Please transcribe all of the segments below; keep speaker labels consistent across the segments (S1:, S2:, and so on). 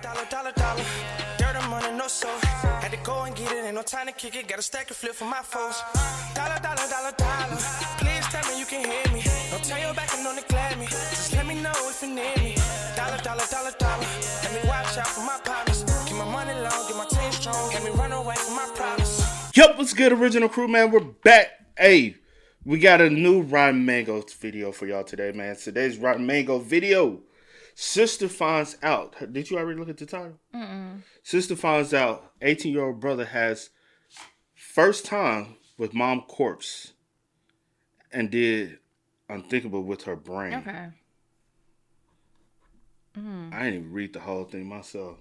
S1: Dollar. Dirt and money, no soul. Had to go and get it, ain't no time to kick it. Got a stack of flip for my foes. Dollar. Please tell me you can hear me. Don't turn your back and don't neglect me. Just let me know if you need me. Dollar. Let me watch out for my partners. Keep my money long, get my team strong. Let me run away from my problems.
S2: Yup, what's good, original crew, man? We're back. Hey, we got a new Rotten Mango video for y'all today, man. Today's Rotten Mango video. Sister finds out. Did you already look at the title? Mm-mm. Sister finds out 18-year-old brother has first time with mom corpse and did unthinkable with her brain.
S3: Okay. Mm.
S2: I didn't even read the whole thing myself.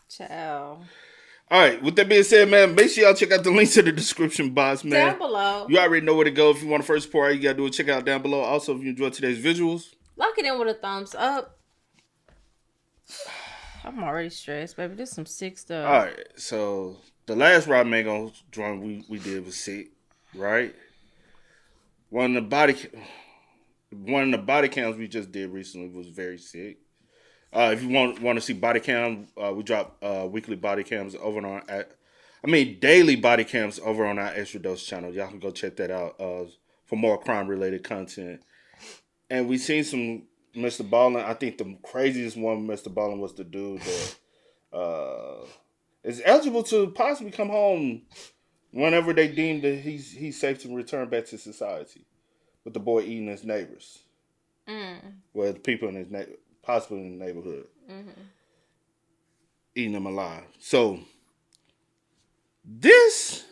S3: Ciao.
S2: All right, with that being said, man, make sure y'all check out the links in the description box, man.
S3: Down below.
S2: You already know where to go. If you want to first support, all you got to do is check out down below. Also, if you enjoyed today's visuals,
S3: lock it in with a thumbs up. I'm already stressed, baby. This is some sick stuff.
S2: all right, so the last Rob Mango drawing we did was sick, right? One of the body cams we just did recently was very sick. If you want to see body cam, we drop weekly body cams over on daily body cams over on our Extra Dose channel. Y'all can go check that out for more crime related content. And we seen some Mr. Ballin. I think the craziest one, Mr. Ballin, was the dude that is eligible to possibly come home whenever they deem that he's safe to return back to society. With the boy eating his neighbors, well, the people in his possibly in the neighborhood, eating them alive. So this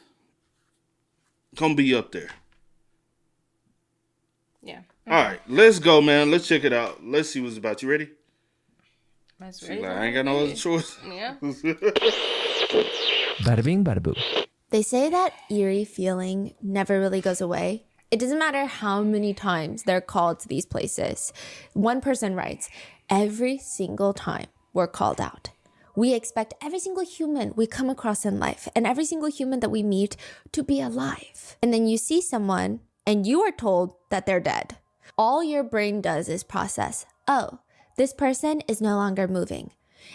S2: gonna be up there.
S3: Yeah.
S2: All right, let's go, man. Let's check it out. Let's see what's about. You ready?
S3: Ready.
S2: I ain't got no other choice.
S3: Yeah.
S4: Bada bing, bada boo.
S5: They say that eerie feeling never really goes away. It doesn't matter how many times they're called to these places. One person writes, every single time we're called out, we expect every single human we come across in life and every single human that we meet to be alive. And then you see someone and you are told that they're dead. All your brain does is process, oh, this person is no longer moving.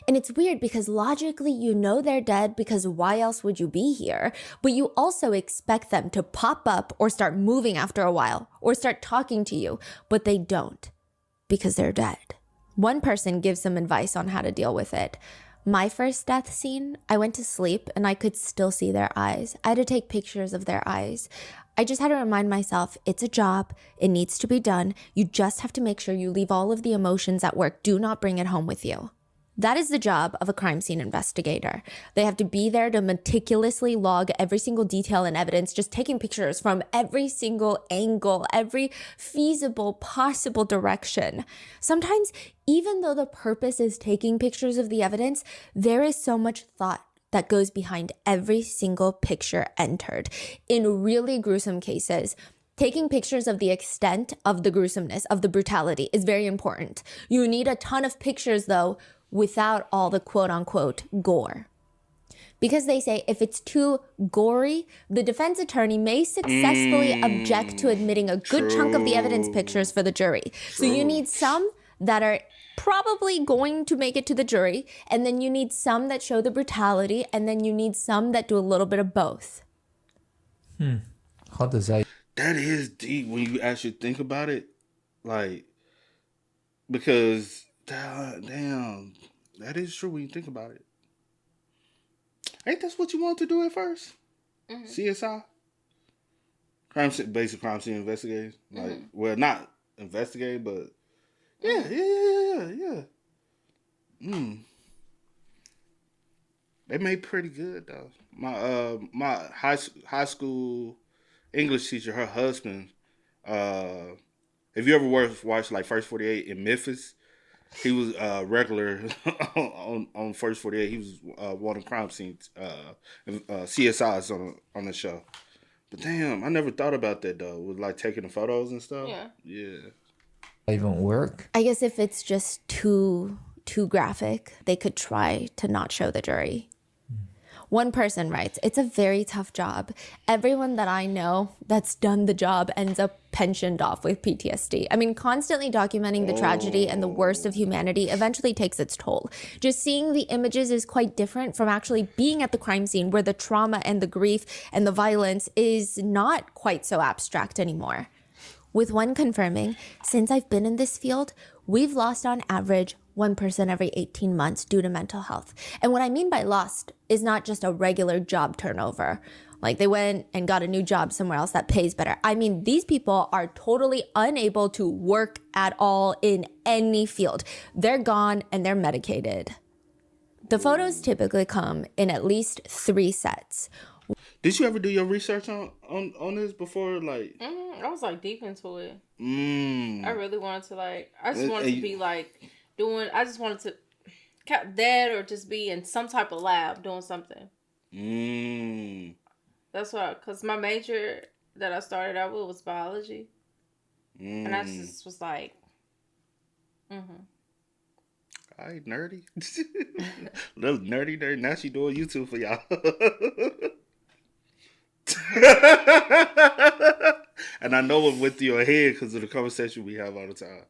S5: And it's weird because logically you know they're dead because why else would you be here? But you also expect them to pop up or start moving after a while or start talking to you, but they don't because they're dead. One person gives some advice on how to deal with it. My first death scene, I went to sleep and I could still see their eyes. I had to take pictures of their eyes. I just had to remind myself, it's a job. It needs to be done. You just have to make sure you leave all of the emotions at work. Do not bring it home with you. That is the job of a crime scene investigator. They have to be there to meticulously log every single detail and evidence, just taking pictures from every single angle, every feasible possible direction. Sometimes, even though the purpose is taking pictures of the evidence, there is so much thought that goes behind every single picture entered. In really gruesome cases, taking pictures of the extent of the gruesomeness, of the brutality is very important. You need a ton of pictures, though, without all the quote-unquote gore. Because they say if it's too gory, the defense attorney may successfully object to admitting a good chunk of the evidence pictures for the jury. So you need some that are probably going to make it to the jury, and then you need some that show the brutality, and then you need some that do a little bit of both.
S4: How does that?
S2: That is deep when you actually think about it. Like, because, damn, that is true when you think about it. Ain't that what you wanted to do at first? CSI? Basic crime scene investigating. Like, well, not investigating, but yeah. They made pretty good though. My high school English teacher, her husband, if you ever watched like First 48 in Memphis, he was regular on First 48. He was one of the crime scenes CSIs on the show. But damn, I never thought about that though. With like taking the photos and stuff. Yeah.
S4: Even work?
S5: I guess if it's just too graphic, they could try to not show the jury. One person writes, it's a very tough job. Everyone that I know that's done the job ends up pensioned off with PTSD. I mean, constantly documenting the tragedy and the worst of humanity eventually takes its toll. Just seeing the images is quite different from actually being at the crime scene where the trauma and the grief and the violence is not quite so abstract anymore. With one confirming, since I've been in this field, we've lost on average 1% every 18 months due to mental health. And what I mean by lost is not just a regular job turnover. Like they went and got a new job somewhere else that pays better. I mean, these people are totally unable to work at all in any field. They're gone and they're medicated. The photos typically come in at least 3 sets.
S2: Did you ever do your research on this before? Like,
S3: I was like deep into it.
S2: I
S3: I really wanted to I just wanted to be like I just wanted to that or just be in some type of lab doing something. That's why, because my major that I started out with was biology. And I just was like,
S2: all right, nerdy. Little nerdy. Now she doing YouTube for y'all. And I know it went through your head because of the conversation we have all the time.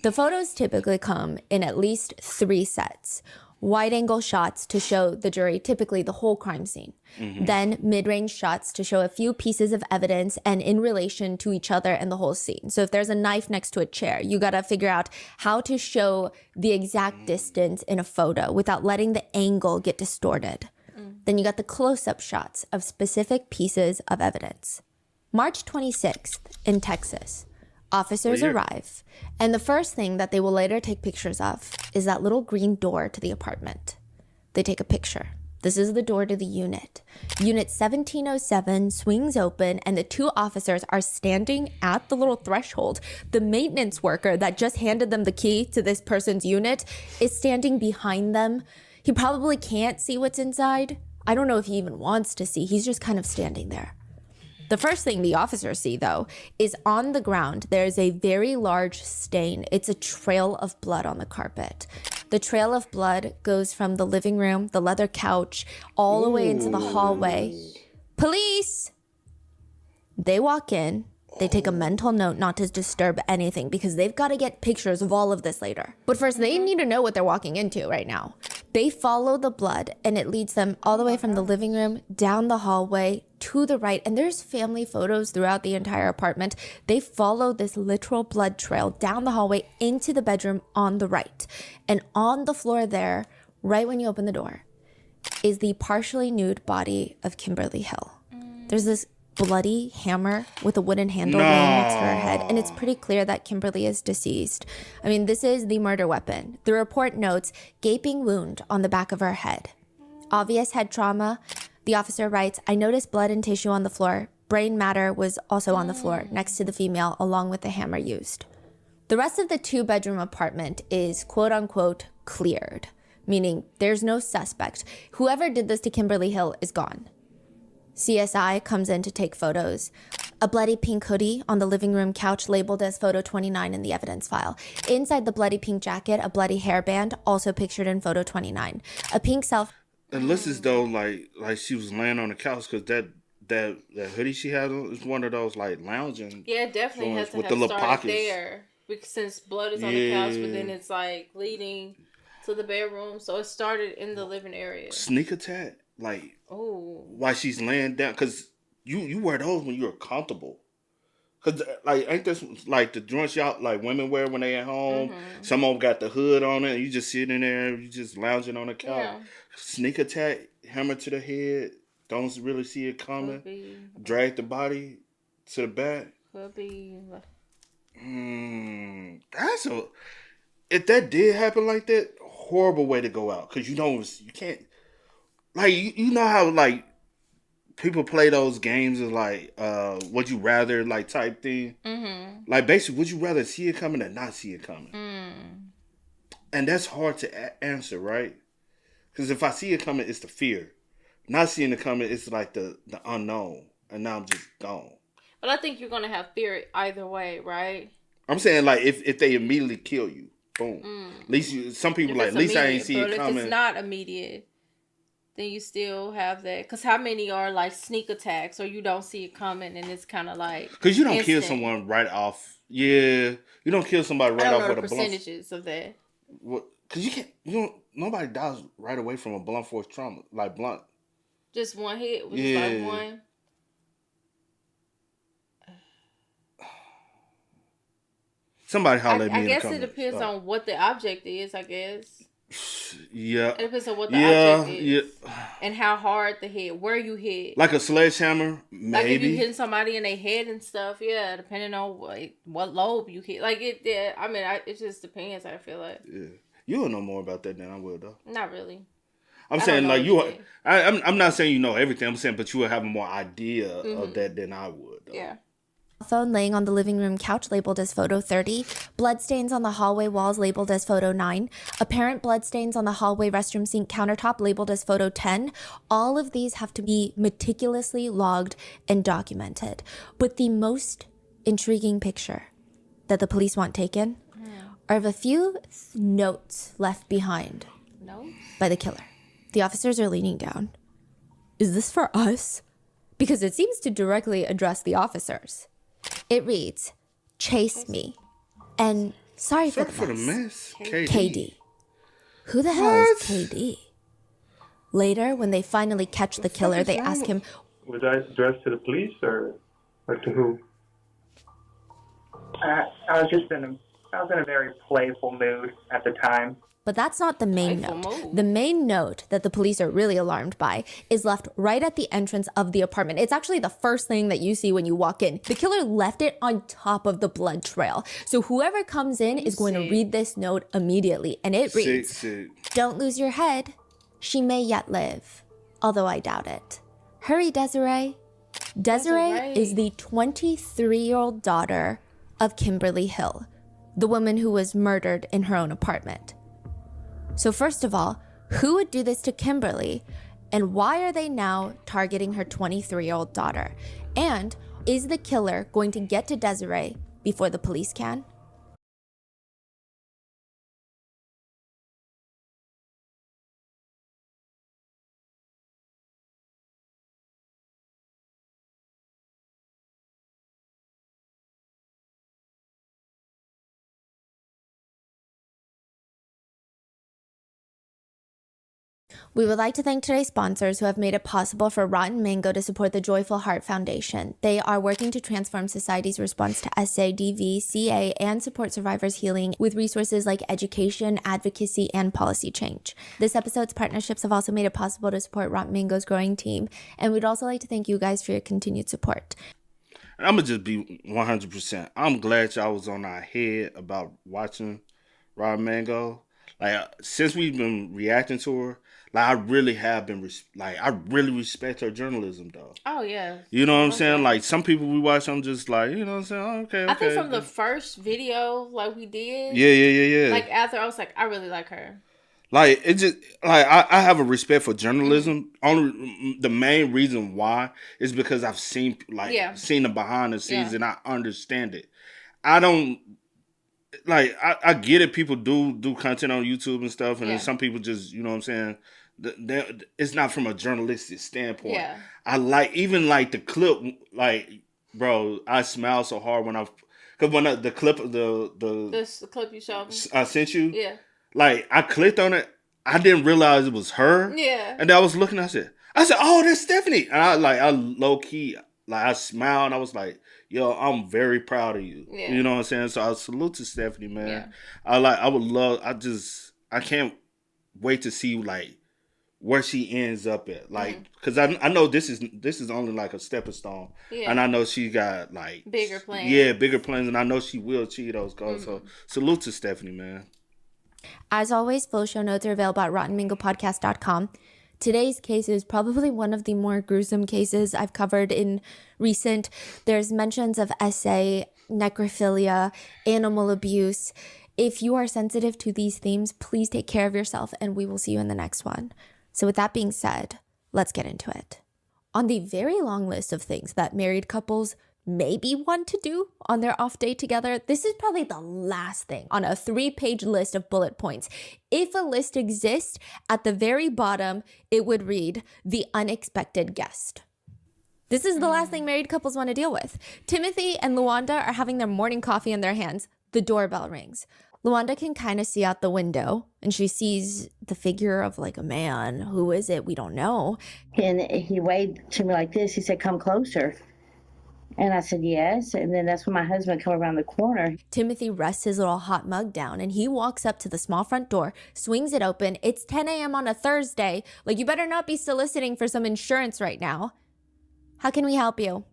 S5: The photos typically come in at least 3 sets. Wide-angle shots to show the jury typically the whole crime scene. Then mid-range shots to show a few pieces of evidence and in relation to each other and the whole scene. So if there's a knife next to a chair, you got to figure out how to show the exact distance in a photo without letting the angle get distorted. Then you got the close-up shots of specific pieces of evidence. March 26th in Texas. Officers arrive, and the first thing that they will later take pictures of is that little green door to the apartment. They take a picture. This is the door to the unit. Unit 1707 swings open, and the 2 officers are standing at the little threshold. The maintenance worker that just handed them the key to this person's unit is standing behind them. He probably can't see what's inside. I don't know if he even wants to see. He's just kind of standing there. The first thing the officers see, though, is on the ground, there's a very large stain. It's a trail of blood on the carpet. The trail of blood goes from the living room, the leather couch, all the way into the hallway. Police! They walk in. They take a mental note not to disturb anything because they've got to get pictures of all of this later. But first, they need to know what they're walking into right now. They follow the blood, and it leads them all the way from the living room, down the hallway, to the right. And there's family photos throughout the entire apartment. They follow this literal blood trail down the hallway into the bedroom on the right. And on the floor there, right when you open the door, is the partially nude body of Kimberly Hill. There's this bloody hammer with a wooden handle laying next to her head, and it's pretty clear that Kimberly is deceased. I mean, this is the murder weapon. The report notes gaping wound on the back of her head. Obvious head trauma. The officer writes, I noticed blood and tissue on the floor. Brain matter was also on the floor next to the female, along with the hammer used. The rest of the 2-bedroom apartment is quote unquote cleared, meaning there's no suspect. Whoever did this to Kimberly Hill is gone. CSI comes in to take photos. A bloody pink hoodie on the living room couch labeled as photo 29 in the evidence file. Inside the bloody pink jacket, a bloody hairband, also pictured in photo 29. A pink self...
S2: It looks as though like she was laying on the couch because that hoodie she had on is one of those like lounging.
S3: Yeah, it definitely has to
S2: with
S3: have
S2: the little
S3: started
S2: pockets.
S3: there. Because since blood is on the couch, but then it's like leading to the bedroom. So it started in the living area.
S2: Sneak attack. Like,
S3: oh,
S2: while she's laying down, because you wear those when you're comfortable. Because, like, ain't this like the joints y'all, like, women wear when they at home? Some of them got the hood on it, and you just sitting there, you just lounging on the couch. Yeah. Sneak attack, hammer to the head, don't really see it coming. Drag the body to the back.
S3: Could be.
S2: If that did happen like that, horrible way to go out. Because you can't. Like, you know how, like, people play those games of, like, would you rather, like, type thing? Like, basically, would you rather see it coming or not see it coming? And that's hard to answer, right? Because if I see it coming, it's the fear. Not seeing it coming, it's, like, the unknown. And now I'm just gone.
S3: But I think you're going to have fear either way, right?
S2: I'm saying, like, if they immediately kill you, boom. At least some people, like, at least I ain't see it coming.
S3: If it's not immediate... then you still have that. Because how many are like sneak attacks or you don't see it coming and it's kind of like.
S2: Because you don't
S3: instant.
S2: kill someone right off. Yeah. You don't kill somebody right
S3: I don't
S2: off
S3: know
S2: with
S3: the
S2: a blunt.
S3: percentages of that.
S2: Because nobody dies right away from a blunt force trauma. Like blunt.
S3: Just one hit? Was
S2: Yeah.
S3: just like one?
S2: Somebody holler at me
S3: I
S2: in the
S3: guess it
S2: comments.
S3: depends on what the object is, I guess.
S2: Yeah.
S3: It depends on what the object is.
S2: Yeah.
S3: And how hard the hit, where you hit.
S2: Like a sledgehammer, maybe.
S3: Like if you hitting somebody in their head and stuff, yeah, depending on what lobe you hit. Like it, yeah, I mean, it just depends, I feel like.
S2: Yeah. You'll know more about that than I will, though.
S3: Not really.
S2: I'm saying, like, I'm not saying you know everything. I'm saying, but you will have more idea of that than I would, though.
S3: Yeah.
S5: Phone laying on the living room couch labeled as photo 30, bloodstains on the hallway walls labeled as photo 9, apparent bloodstains on the hallway restroom sink countertop labeled as photo 10. All of these have to be meticulously logged and documented. But the most intriguing picture that the police want taken are of a few notes left behind by the killer. The officers are leaning down. Is this for us? Because it seems to directly address the officers. It reads, "Chase me." And sorry for the mess. KD. Who the hell is KD? Later, when they finally catch the killer, they ask him,
S6: was I addressed to the police or to who? I was in a very playful mood at the time.
S5: but that's not the main note. The main note that the police are really alarmed by is left right at the entrance of the apartment. It's actually the first thing that you see when you walk in. The killer left it on top of the blood trail. So whoever comes in is going to read this note immediately. And it reads, "Don't lose your head. She may yet live. Although I doubt it. Hurry, Desiree." Desiree is the 23-year-old daughter of Kimberly Hill, the woman who was murdered in her own apartment. So first of all, who would do this to Kimberly, and why are they now targeting her 23-year-old daughter? And is the killer going to get to Desiree before the police can? We would like to thank today's sponsors who have made it possible for Rotten Mango to support the Joyful Heart Foundation. They are working to transform society's response to SADV, CA, and support survivors' healing with resources like education, advocacy, and policy change. This episode's partnerships have also made it possible to support Rotten Mango's growing team, and we'd also like to thank you guys for your continued support.
S2: I'm going to just be 100%. I'm glad y'all was on our head about watching Rotten Mango. Like, since we've been reacting to her, like, I really have been, I really respect her journalism, though.
S3: Oh, yeah.
S2: You know what I'm saying? Like, some people we watch, I'm just like, you know what I'm saying? Oh, okay.
S3: I think from the first video, like, we did.
S2: Yeah.
S3: Like, after, I was like, I really like her.
S2: Like, it just, like, I have a respect for journalism. Only, the main reason why is because I've seen, seen the behind the scenes and I understand it. I don't, like, I get it. People do content on YouTube and stuff. And then some people just, you know what I'm saying? It's not from a journalistic standpoint. Yeah. I like, even like the clip, like, bro, I smiled so hard when because when the clip,
S3: the clip you showed me,
S2: I sent you.
S3: Yeah.
S2: Like, I clicked on it. I didn't realize it was her.
S3: Yeah.
S2: And then I was looking, I said, oh, that's Stephanie. And I low key, like, I smiled and I was like, yo, I'm very proud of you. Yeah. You know what I'm saying? So I salute to Stephanie, man. Yeah. I can't wait to see, like, where she ends up at. Like, because I know this is only like a stepping stone. Yeah. And I know she got, like,
S3: bigger plans.
S2: Yeah, bigger plans. And I know she will achieve those goals. So salute to Stephanie, man.
S5: As always, full show notes are available at rottenmangopodcast.com. Today's case is probably one of the more gruesome cases I've covered in recent. There's mentions of SA, necrophilia, animal abuse. If you are sensitive to these themes, please take care of yourself, and we will see you in the next one. So with that being said, let's get into it. On the very long list of things that married couples maybe want to do on their off day together, this is probably the last thing on a 3-page list of bullet points. If a list exists, at the very bottom, it would read, the unexpected guest. This is the last thing married couples want to deal with. Timothy and Luanda are having their morning coffee in their hands. The doorbell rings. Luanda can kind of see out the window, and she sees the figure of like a man. Who is it? We don't know.
S7: And he waved to me like this. He said, come closer. And I said, yes. And then that's when my husband came around the corner.
S5: Timothy rests his little hot mug down, and he walks up to the small front door, swings it open. It's 10 a.m. on a Thursday. Like, you better not be soliciting for some insurance right now. How can we help you?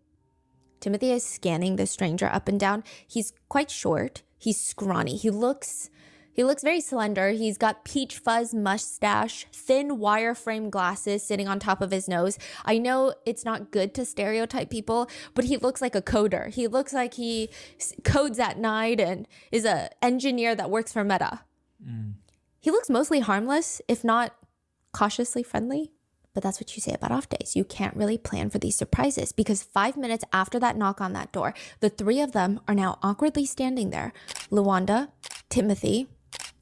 S5: Timothy is scanning the stranger up and down. He's quite short. He's scrawny. He looks very slender. He's got peach fuzz mustache, thin wireframe glasses sitting on top of his nose. I know it's not good to stereotype people, but he looks like a coder. He looks like he codes at night and is an engineer that works for Meta. He looks mostly harmless, if not cautiously friendly. But that's what you say about off days. You can't really plan for these surprises because 5 minutes after that knock on that door, the three of them are now awkwardly standing there. Luanda, Timothy,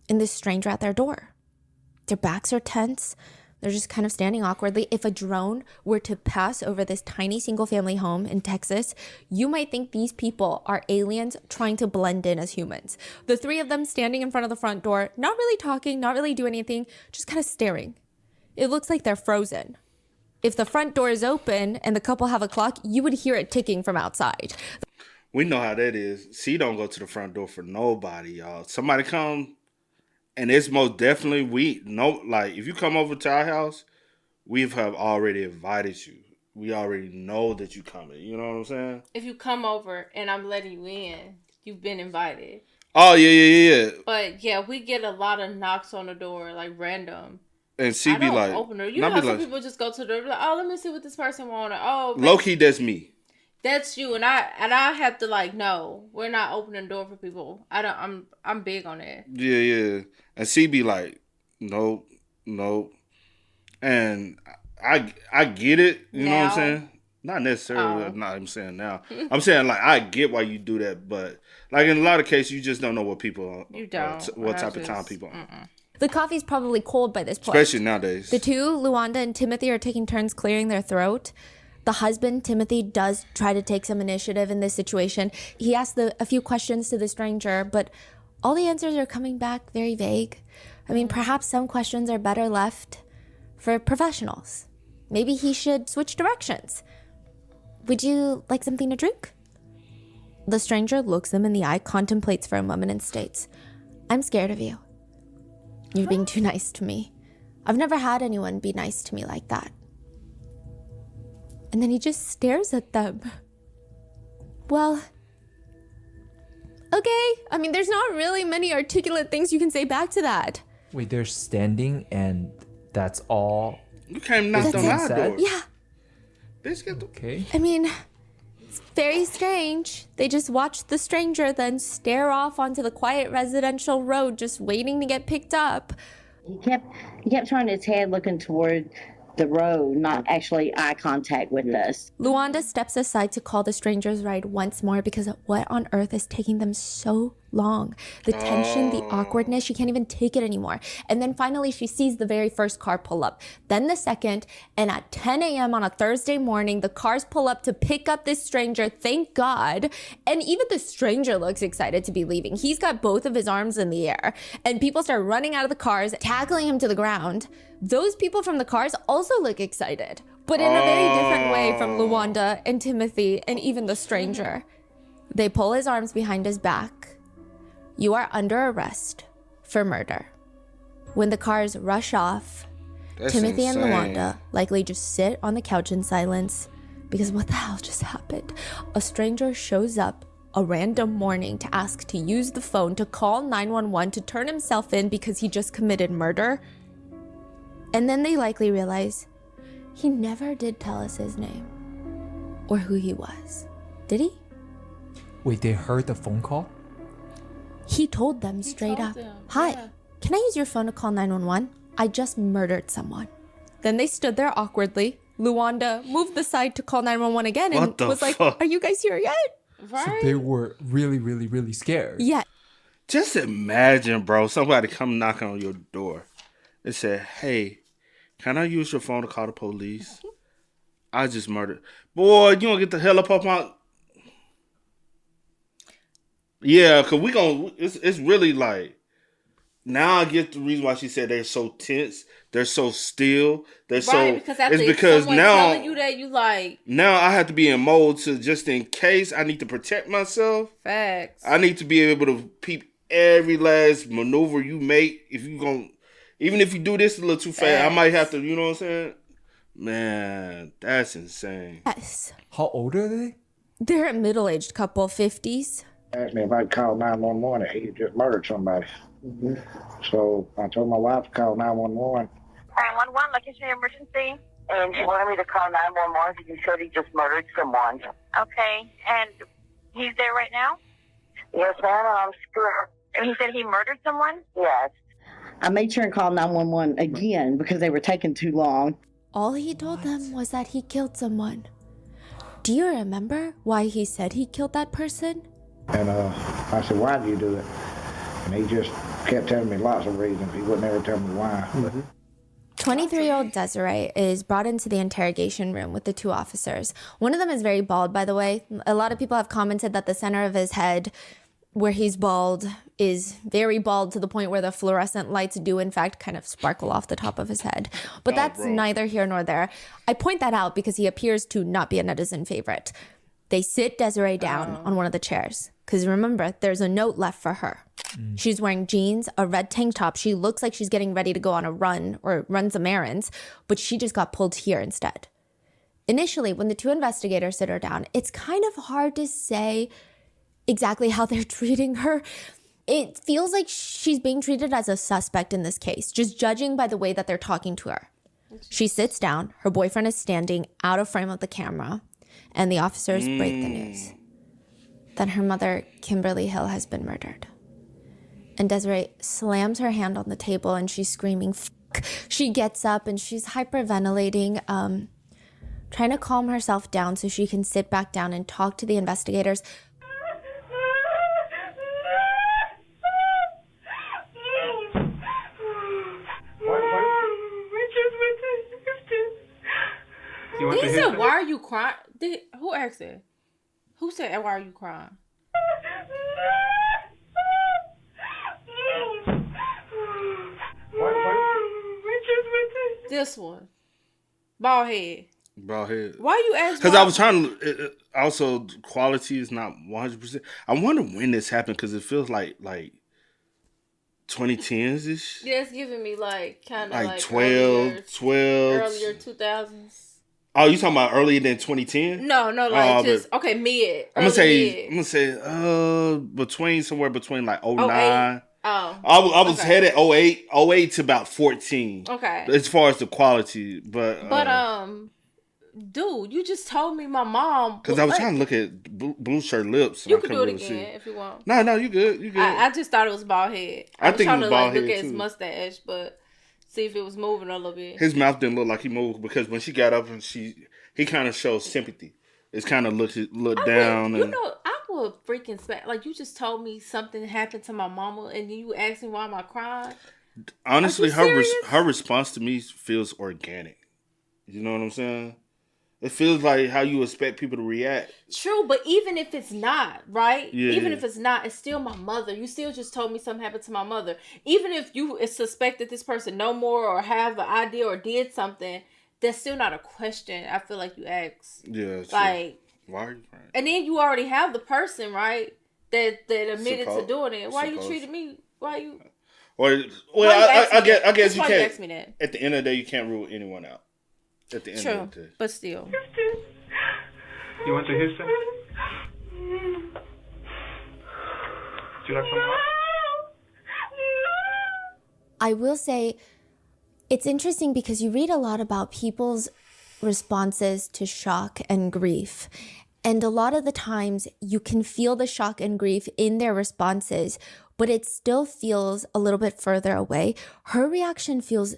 S5: and this stranger at their door. Their backs are tense. They're just kind of standing awkwardly. If a drone were to pass over this tiny single family home in Texas, you might think these people are aliens trying to blend in as humans. The three of them standing in front of the front door, not really talking, not really doing anything, just kind of staring. It looks like they're frozen. If the front door is open and the couple have a clock, you would hear it ticking from outside.
S2: We know how that is. C don't go to the front door for nobody, y'all. Somebody come, and it's most definitely if you come over to our house, we have already invited you. We already know that you coming. You know what I'm saying?
S3: If you come over and I'm letting you in, you've been invited.
S2: Oh, yeah.
S3: But yeah, we get a lot of knocks on the door, like random.
S2: And she be like,
S3: open her. You know how some people just go to the door, like, oh, let me see what this person want.
S2: Low key, that's me.
S3: That's you, and I have to like, no, we're not opening the door for people. I'm big on that.
S2: Yeah. And she be like, nope. And I get it. You know what I'm saying? Not necessarily. Not I'm saying now. I'm saying like I get why you do that, but like in a lot of cases, you just don't know what people are.
S3: You don't.
S2: What type of time people are.
S5: The coffee's probably cold by this point.
S2: Especially nowadays.
S5: The two, Luanda and Timothy, are taking turns clearing their throat. The husband, Timothy, does try to take some initiative in this situation. He asks a few questions to the stranger, but all the answers are coming back very vague. I mean, perhaps some questions are better left for professionals. Maybe he should switch directions. Would you like something to drink? The stranger looks them in the eye, contemplates for a moment, and states, I'm scared of you. You're being too nice to me. I've never had anyone be nice to me like that. And then he just stares at them. Well, okay. I mean, there's not really many articulate things you can say back to that.
S4: Wait, they're standing and that's all?
S2: You came knocked on our door.
S5: Yeah.
S4: Okay.
S5: I mean, it's very strange. They just watched the stranger then stare off onto the quiet residential road, just waiting to get picked up.
S7: He kept turning his head looking toward the road, not actually eye contact with us.
S5: Luanda steps aside to call the stranger's ride once more because what on earth is taking them so long? The tension, the awkwardness, she can't even take it anymore. And then finally she sees the very first car pull up, then the second, and at 10 a.m. on a Thursday morning, the cars pull up to pick up this stranger, thank God. And even the stranger looks excited to be leaving. He's got both of his arms in the air, and people start running out of the cars, tackling him to the ground. Those people from the cars also look excited, but in a very different way from Luanda and Timothy and even the stranger. They pull his arms behind his back. You are under arrest for murder. When the cars rush off, Timothy and Luanda likely just sit on the couch in silence because what the hell just happened? A stranger shows up a random morning to ask to use the phone to call 911 to turn himself in because he just committed murder. And then they likely realize he never did tell us his name or who he was. Did he?
S4: Wait, they heard the phone call?
S5: He told them straight up, hi,
S3: yeah.
S5: Can I use your phone to call 911? I just murdered someone. Then they stood there awkwardly, Luanda moved the side to call 911 again and
S2: What the
S5: was like,
S2: fuck?
S5: are you guys here yet?
S3: Right?
S4: So they were really, really, really scared.
S5: Yeah.
S2: Just imagine, bro, somebody come knocking on your door and say, hey, can I use your phone to call the police? I just murdered. Boy, you don't get the hell up off my... Yeah, because it's really like... Now I get the reason why she said they're so tense. They're so still. They're
S3: Right, because after someone telling you that, you like...
S2: Now I have to be in mode to just in case I need to protect myself.
S3: Facts.
S2: I need to be able to peep every last maneuver you make. If you gon'... Even if you do this a little too fast, I might have to, you know what I'm saying? Man, that's insane.
S5: Yes.
S4: How old are they?
S5: They're a middle-aged couple, 50s.
S8: Asked me if I'd call 911. He just murdered somebody. So I told my wife to call 911.
S9: 911, location emergency. And she wanted me to call 911 because he said he just murdered someone. Okay, and he's there right now? Yes, ma'am, I'm sure. And he said he murdered someone? Yes.
S7: I made sure and call 911 again because they were taking too long.
S5: All he told them was that he killed someone. Do you remember why he said he killed that person?
S8: And I said, why did you do it? And he just kept telling me lots of reasons. He wouldn't ever tell me why.
S5: 23-year-old Desiree is brought into the interrogation room with the two officers. One of them is very bald, by the way. A lot of people have commented that the center of his head, where he's bald, is very bald to the point where the fluorescent lights do, in fact, kind of sparkle off the top of his head. But that's neither here nor there. I point that out because he appears to not be a netizen favorite. They sit Desiree down on one of the chairs. Because remember, there's a note left for her. She's wearing jeans, a red tank top. She looks like she's getting ready to go on a run or run some errands, but she just got pulled here instead. Initially, when the two investigators sit her down, it's kind of hard to say exactly how they're treating her. It feels like she's being treated as a suspect in this case, just judging by the way that they're talking to her. She sits down, her boyfriend is standing out of frame of the camera, and the officers break the news that her mother, Kimberly Hill, has been murdered. And Desiree slams her hand on the table and she's screaming, "Fuck." She gets up and she's hyperventilating, trying to calm herself down so she can sit back down and talk to the investigators.
S3: He said, why are you crying? Who asked that? Who said, why are you crying? This one. Bald head.
S2: Bald head.
S3: Why you ask?
S2: Because I was trying to... Also, quality is not 100%. I wonder when this happened because it feels like 2010s-ish.
S3: Yeah, it's giving me like kind of like
S2: 12.
S3: Earlier 2000s.
S2: Oh, you talking about earlier than 2010?
S3: No, like just okay, mid.
S2: I'm gonna say between somewhere between like 09.
S3: Oh.
S2: I was headed 08 to about 14.
S3: Okay.
S2: As far as the quality, but
S3: dude, you just told me my mom.
S2: Because I was trying to look at blue shirt lips.
S3: You can do it again if you want.
S2: No, you good. You good.
S3: I just thought it was bald head.
S2: I think
S3: trying
S2: it was
S3: to
S2: bald head
S3: look at
S2: too.
S3: his mustache, but see if it was moving a little bit.
S2: His mouth didn't look like he moved because when she got up and he kind of showed sympathy. It's kind of looked down.
S3: I would freaking smack. Like, you just told me something happened to my mama, and you asked me why am I crying?
S2: Honestly, her response to me feels organic. You know what I'm saying? It feels like how you expect people to react.
S3: True, but even if it's not, right?
S2: Yeah.
S3: Even if it's not, it's still my mother. You still just told me something happened to my mother. Even if you suspect that this person know more or have an idea or did something, that's still not a question I feel like you ask.
S2: Yeah,
S3: like,
S2: why are you crying?
S3: And then you already have the person, right? That admitted to doing it. Why you treated me? Why you?
S2: I guess you can't.
S3: Ask me that.
S2: At the end of the day, you can't rule anyone out. At the end of the day,
S3: but still.
S6: You went to Houston? Do you like some more?
S5: I will say it's interesting because you read a lot about people's responses to shock and grief. And a lot of the times you can feel the shock and grief in their responses, but it still feels a little bit further away. Her reaction feels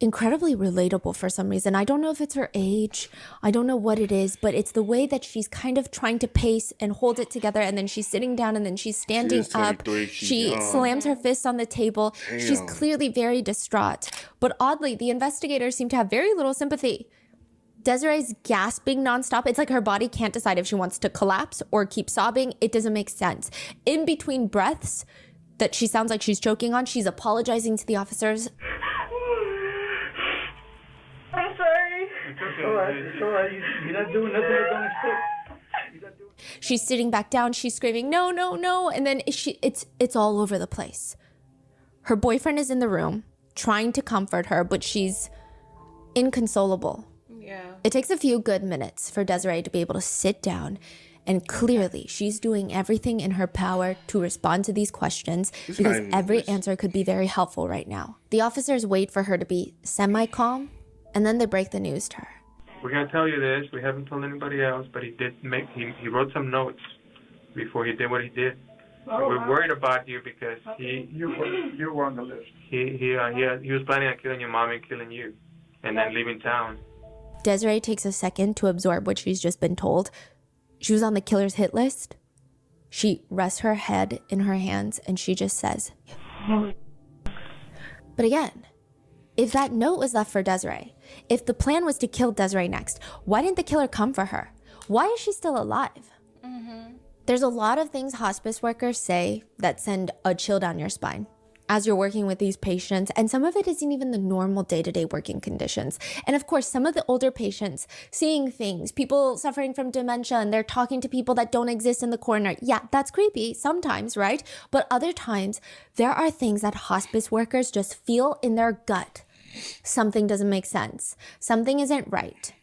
S5: incredibly relatable for some reason. I don't know if it's her age. I don't know what it is, but it's the way that she's kind of trying to pace and hold it together. And then she's sitting down and then she's standing up.
S2: 23, she's
S5: She
S2: young.
S5: slams her fist on the table. She's
S2: Damn.
S5: clearly very distraught. But oddly, the investigators seem to have very little sympathy. Desiree's gasping nonstop. It's like her body can't decide if she wants to collapse or keep sobbing. It doesn't make sense. In between breaths that she sounds like she's choking on, she's apologizing to the officers.
S9: I'm sorry.
S10: It's all right. You're not doing nothing that's on the stick.
S5: She's sitting back down. She's screaming, no, no, no. And then it's all over the place. Her boyfriend is in the room trying to comfort her, but she's inconsolable.
S3: Yeah.
S5: It takes a few good minutes for Desiree to be able to sit down, and clearly she's doing everything in her power to respond to these questions because every answer could be very helpful right now. The officers wait for her to be semi-calm, and then they break the news to her.
S11: We're going to tell you this. We haven't told anybody else, but he wrote some notes before he did what he did. We're worried about you because
S10: You were on the list.
S11: he was planning on killing your mom and killing you and then leaving town.
S5: Desiree takes a second to absorb what she's just been told. She was on the killer's hit list. She rests her head in her hands and she just says, but again, if that note was left for Desiree, if the plan was to kill Desiree next, why didn't the killer come for her? Why is she still alive? There's a lot of things hospice workers say that send a chill down your spine as you're working with these patients, and some of it isn't even the normal day-to-day working conditions. And of course, some of the older patients seeing things, people suffering from dementia, and they're talking to people that don't exist in the corner. Yeah, that's creepy sometimes, right? But other times, there are things that hospice workers just feel in their gut. Something doesn't make sense. Something isn't right.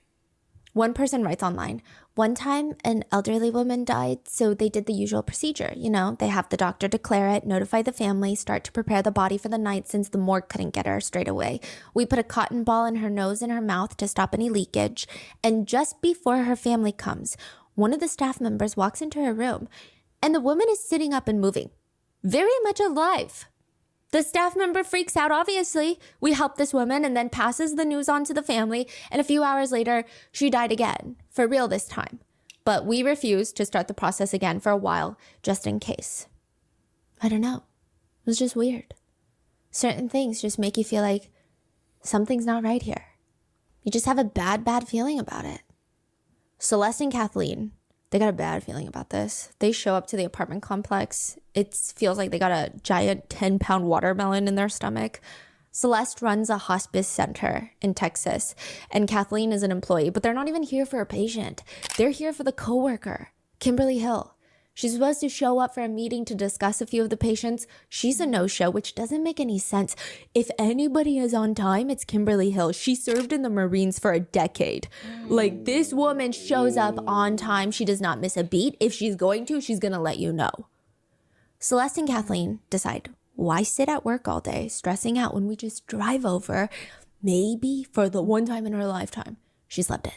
S5: One person writes online, one time an elderly woman died, so they did the usual procedure. You know, they have the doctor declare it, notify the family, start to prepare the body for the night since the morgue couldn't get her straight away. We put a cotton ball in her nose and her mouth to stop any leakage. And just before her family comes, one of the staff members walks into her room and the woman is sitting up and moving, very much alive. The staff member freaks out, obviously. We help this woman and then passes the news on to the family. And a few hours later, she died again, for real this time. But we refused to start the process again for a while, just in case. I don't know. It was just weird. Certain things just make you feel like something's not right here. You just have a bad feeling about it. Celeste and Kathleen, they got a bad feeling about this. They show up to the apartment complex. It feels like they got a giant 10-pound watermelon in their stomach. Celeste runs a hospice center in Texas, and Kathleen is an employee, but they're not even here for a patient. They're here for the coworker, Kimberly Hill. She's supposed to show up for a meeting to discuss a few of the patients. She's a no-show, which doesn't make any sense. If anybody is on time, it's Kimberly Hill. She served in the Marines for a decade. Like, this woman shows up on time. She does not miss a beat. If she's going to, she's going to let you know. Celeste and Kathleen decide, why sit at work all day stressing out when we just drive over, maybe for the one time in her lifetime she slept in.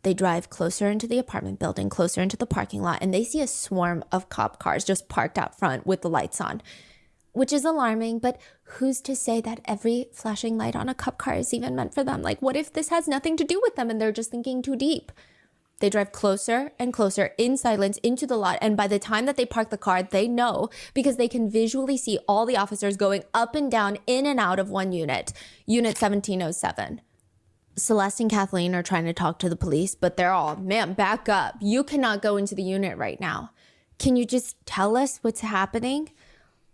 S5: They drive closer into the apartment building, closer into the parking lot, and they see a swarm of cop cars just parked out front with the lights on, which is alarming, but who's to say that every flashing light on a cop car is even meant for them? Like, what if this has nothing to do with them and they're just thinking too deep? They drive closer and closer in silence into the lot, and by the time that they park the car, they know because they can visually see all the officers going up and down, in and out of one unit, Unit 1707. Celeste and Kathleen are trying to talk to the police, but they're all, ma'am, back up. You cannot go into the unit right now. Can you just tell us what's happening?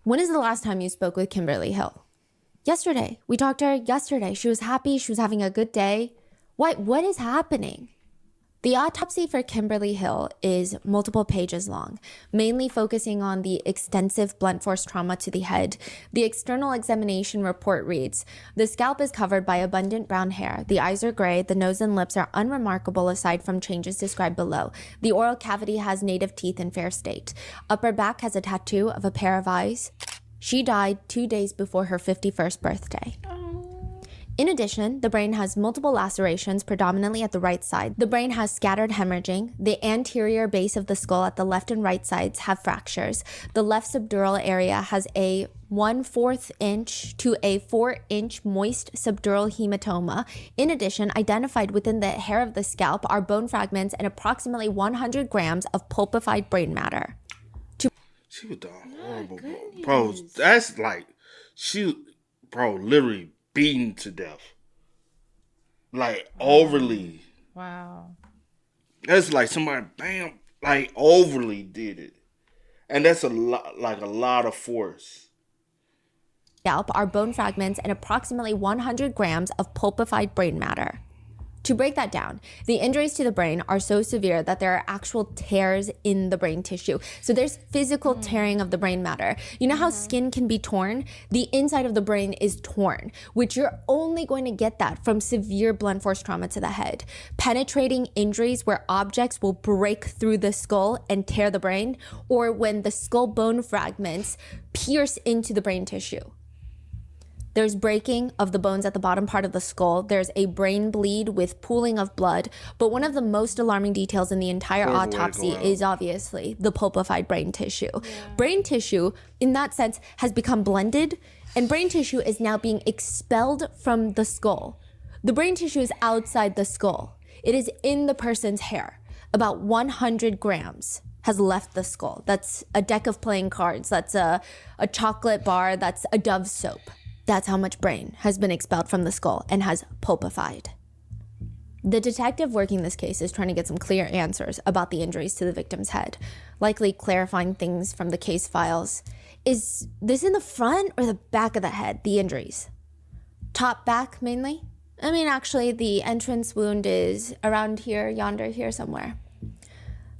S5: When is the last time you spoke with Kimberly Hill? Yesterday. We talked to her yesterday. She was happy. She was having a good day. What is happening? The autopsy for Kimberly Hill is multiple pages long, mainly focusing on the extensive blunt force trauma to the head. The external examination report reads, the scalp is covered by abundant brown hair. The eyes are gray. The nose and lips are unremarkable aside from changes described below. The oral cavity has native teeth in fair state. Upper back has a tattoo of a pair of eyes. She died 2 days before her 51st birthday. In addition, the brain has multiple lacerations, predominantly at the right side. The brain has scattered hemorrhaging. The anterior base of the skull at the left and right sides have fractures. The left subdural area has a 1/4 inch to a 4-inch moist subdural hematoma. In addition, identified within the hair of the scalp are bone fragments and approximately 100 grams of pulpified brain matter.
S2: She was done horrible, bro. That's like, literally beaten to death. Like, overly.
S3: Wow.
S2: That's like somebody, bam, like, overly did it. And that's a lot of force.
S5: Scalp are bone fragments and approximately 100 grams of pulpified brain matter. To break that down, the injuries to the brain are so severe that there are actual tears in the brain tissue. So there's physical tearing of the brain matter. You know how skin can be torn? The inside of the brain is torn, which you're only going to get that from severe blunt force trauma to the head. Penetrating injuries where objects will break through the skull and tear the brain, or when the skull bone fragments pierce into the brain tissue. There's breaking of the bones at the bottom part of the skull. There's a brain bleed with pooling of blood. But one of the most alarming details in the entire autopsy is obviously the pulpified brain tissue. Yeah. Brain tissue, in that sense, has become blended, and brain tissue is now being expelled from the skull. The brain tissue is outside the skull. It is in the person's hair. About 100 grams has left the skull. That's a deck of playing cards. That's a chocolate bar. That's a Dove soap. That's how much brain has been expelled from the skull and has pulpified. The detective working this case is trying to get some clear answers about the injuries to the victim's head, likely clarifying things from the case files. Is this in the front or the back of the head, the injuries? Top, back, mainly? I mean, actually, the entrance wound is around here, yonder, here somewhere.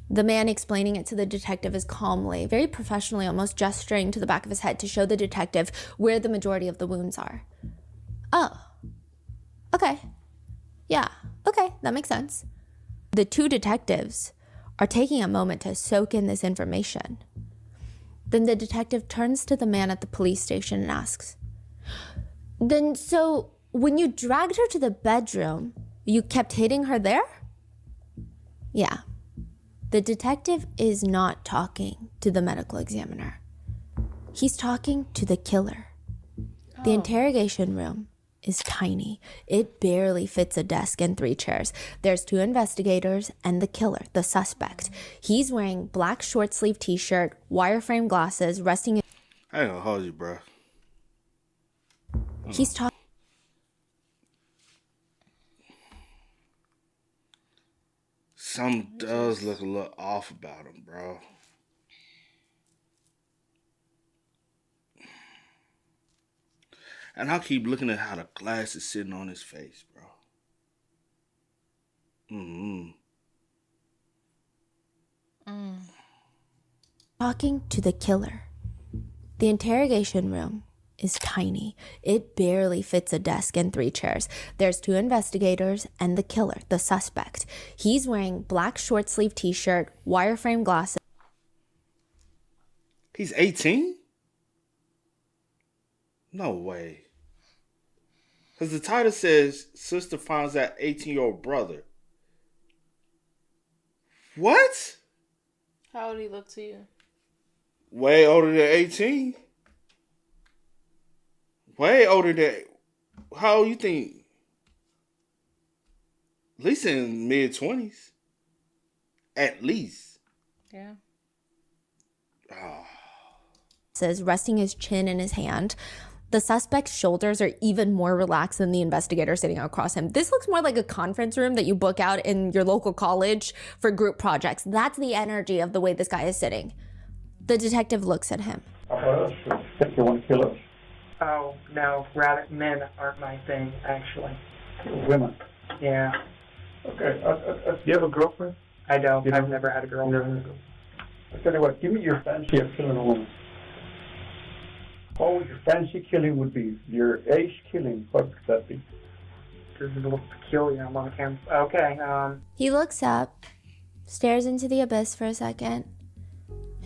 S5: The man explaining it to the detective is calmly, very professionally, almost gesturing to the back of his head to show the detective where the majority of the wounds are. Oh, okay. Yeah, okay, that makes sense. The two detectives are taking a moment to soak in this information. Then the detective turns to the man at the police station and asks, "Then so when you dragged her to the bedroom, you kept hitting her there?" Yeah. The detective is not talking to the medical examiner. He's talking to the killer. The interrogation room is tiny. It barely fits a desk and 3 chairs. There's 2 investigators and the killer, the suspect. He's wearing black short sleeve t-shirt, wireframe glasses, resting.
S2: I ain't gonna hold you, bro.
S5: He's talking.
S2: Something does look a little off about him, bro. And I keep looking at how the glass is sitting on his face, bro.
S5: Talking to the killer. The interrogation room is tiny. It barely fits a desk and 3 chairs. There's 2 investigators and the killer, the suspect. He's wearing black short sleeve t-shirt, wireframe glasses.
S2: He's 18? No way. Because the title says, sister finds that 18-year-old brother. What?
S3: How old he look to you?
S2: Way older than 18. Way older than... How old you think? At least in mid-20s. At least.
S3: Yeah.
S5: Says, resting his chin in his hand. The suspect's shoulders are even more relaxed than the investigator sitting across him. This looks more like a conference room that you book out in your local college for group projects. That's the energy of the way this guy is sitting. The detective looks at him.
S10: If you want to kill us.
S6: Oh, no, rather, men aren't my thing, actually.
S10: Women.
S6: Yeah.
S10: Okay. Do you have a girlfriend?
S6: I don't. I've never had a girl.
S10: Never. I tell you what, give me your fancy of killing a woman. Oh, your fancy killing would be your ace killing. What would that be?
S6: This is a little peculiar. I'm on camera. Okay.
S5: He looks up, stares into the abyss for a second,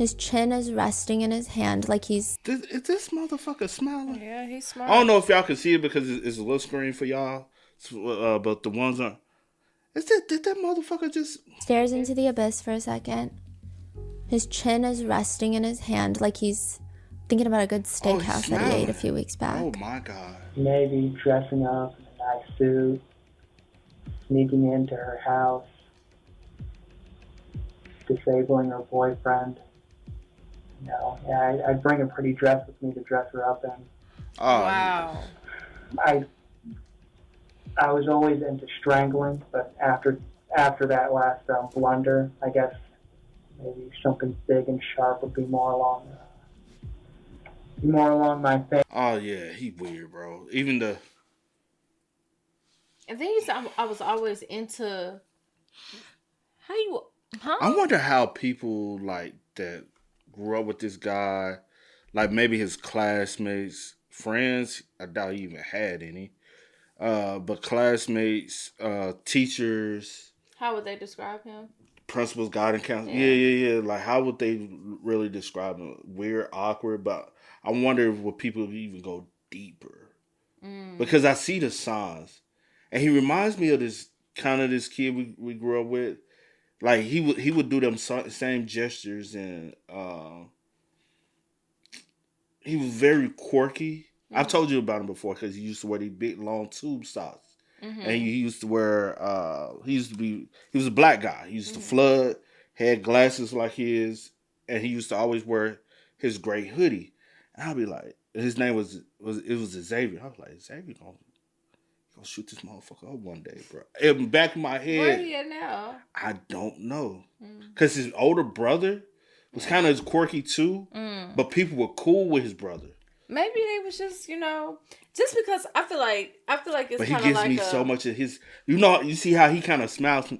S5: His chin is resting in his hand like he's...
S2: Is this motherfucker smiling?
S3: Yeah, he's smart.
S2: I don't know if y'all can see it because it's a little screen for y'all, but the ones on... Did that motherfucker just...
S5: Stares into the abyss for a second. His chin is resting in his hand like he's thinking about a good steakhouse that he ate a few weeks back.
S2: Oh my God.
S6: Maybe dressing up in a nice suit, sneaking into her house, disabling her boyfriend. I'd bring a pretty dress with me to dress her up in.
S2: Oh,
S3: wow.
S6: I was always into strangling, but after that last blunder, I guess maybe something big and sharp would be more along my thing.
S2: Oh yeah, he weird, bro. Even the...
S3: And then you said I was always into... How you... Huh?
S2: I wonder how people like that grew up with this guy, like maybe his classmates, friends. I doubt he even had any. But classmates, teachers.
S3: How would they describe him?
S2: Principals, guidance counselors. Yeah. Like, how would they really describe him? Weird, awkward. But I wonder if would people even go deeper? Because I see the signs, and he reminds me of this kid we grew up with. Like he would do them same gestures, and he was very quirky. I've told you about him before because he used to wear these big long tube socks. And he used to wear, he was a black guy. He used to flood, had glasses like his, and he used to always wear his gray hoodie. And I'd be like, his name was Xavier. I was like, Xavier gonna shoot this motherfucker up one day, bro. In the back of my head.
S3: Where he at now?
S2: I don't know. Because his older brother was kind of quirky too, but people were cool with his brother.
S3: Maybe they was just, just because I feel like it's kind of like...
S2: But he gives me so much of his... you see how he kind of smiles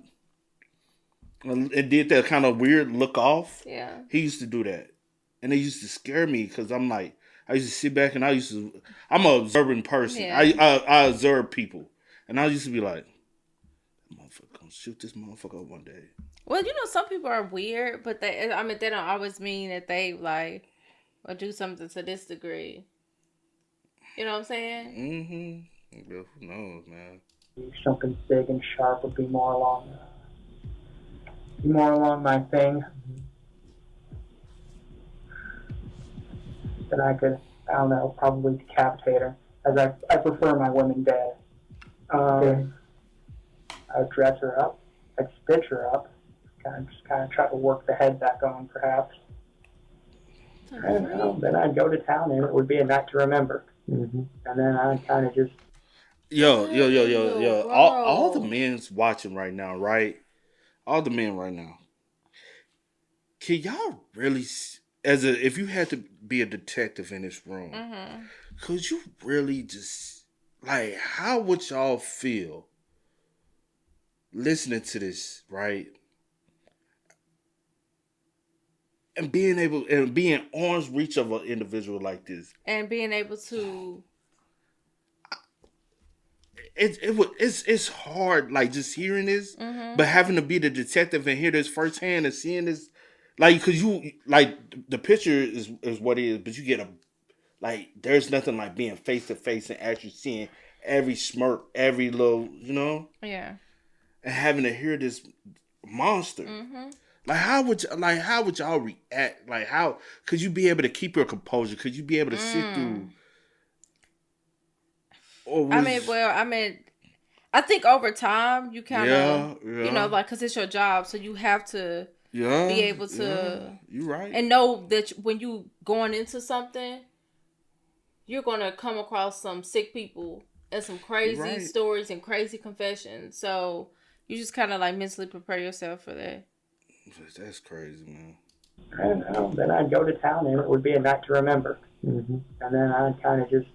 S2: and did that kind of weird look off?
S3: Yeah.
S2: He used to do that. And it used to scare me because I'm like... I used to sit back and I'm an observant person.
S3: Yeah.
S2: I observe people. And I used to be like, motherfucker, gonna shoot this motherfucker up one day.
S3: Well, some people are weird, but they don't always mean that they like... or do something to this degree. You know what I'm saying?
S2: Who knows, man?
S6: Something big and sharp would be more along my thing. Then I could, I don't know, probably decapitate her. As I prefer my women dead. I'd dress her up. I'd stitch her up. Kind of try to work the head back on, perhaps. And then I'd go to town, and it would be a night to remember. And then I'd kind of just...
S2: Yo. All the men's watching right now, right? All the men right now. Can y'all really... if you had to be a detective in this room, could you really just... Like, how would y'all feel listening to this, right? And being arm's reach of an individual like this,
S3: and being able to,
S2: it's hard, like just hearing this, but having to be the detective and hear this firsthand and seeing this, like, because you like the picture is what it is, but you get there's nothing like being face to face and actually seeing every smirk, every little,
S3: yeah,
S2: and having to hear this monster. Like how would y'all react? Like how could you be able to keep your composure? Could you be able to sit through?
S3: I think over time you kind of, because it's your job, so you have to be able to.
S2: You're right,
S3: and know that when you going into something, you're gonna come across some sick people and some crazy stories and crazy confessions. So you just kind of like mentally prepare yourself for that.
S2: That's crazy, man.
S6: And then I'd go to town, and it would be a night to remember. And then I'd kind of just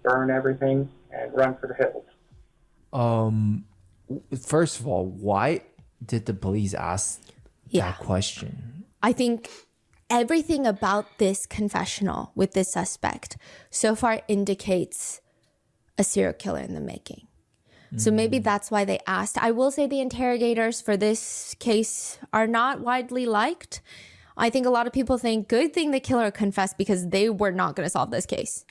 S6: burn everything and run for the hills.
S4: First of all, why did the police ask that question?
S5: I think everything about this confessional with this suspect so far indicates a serial killer in the making. So maybe that's why they asked. I will say the interrogators for this case are not widely liked. I think a lot of people think good thing the killer confessed because they were not going to solve this case.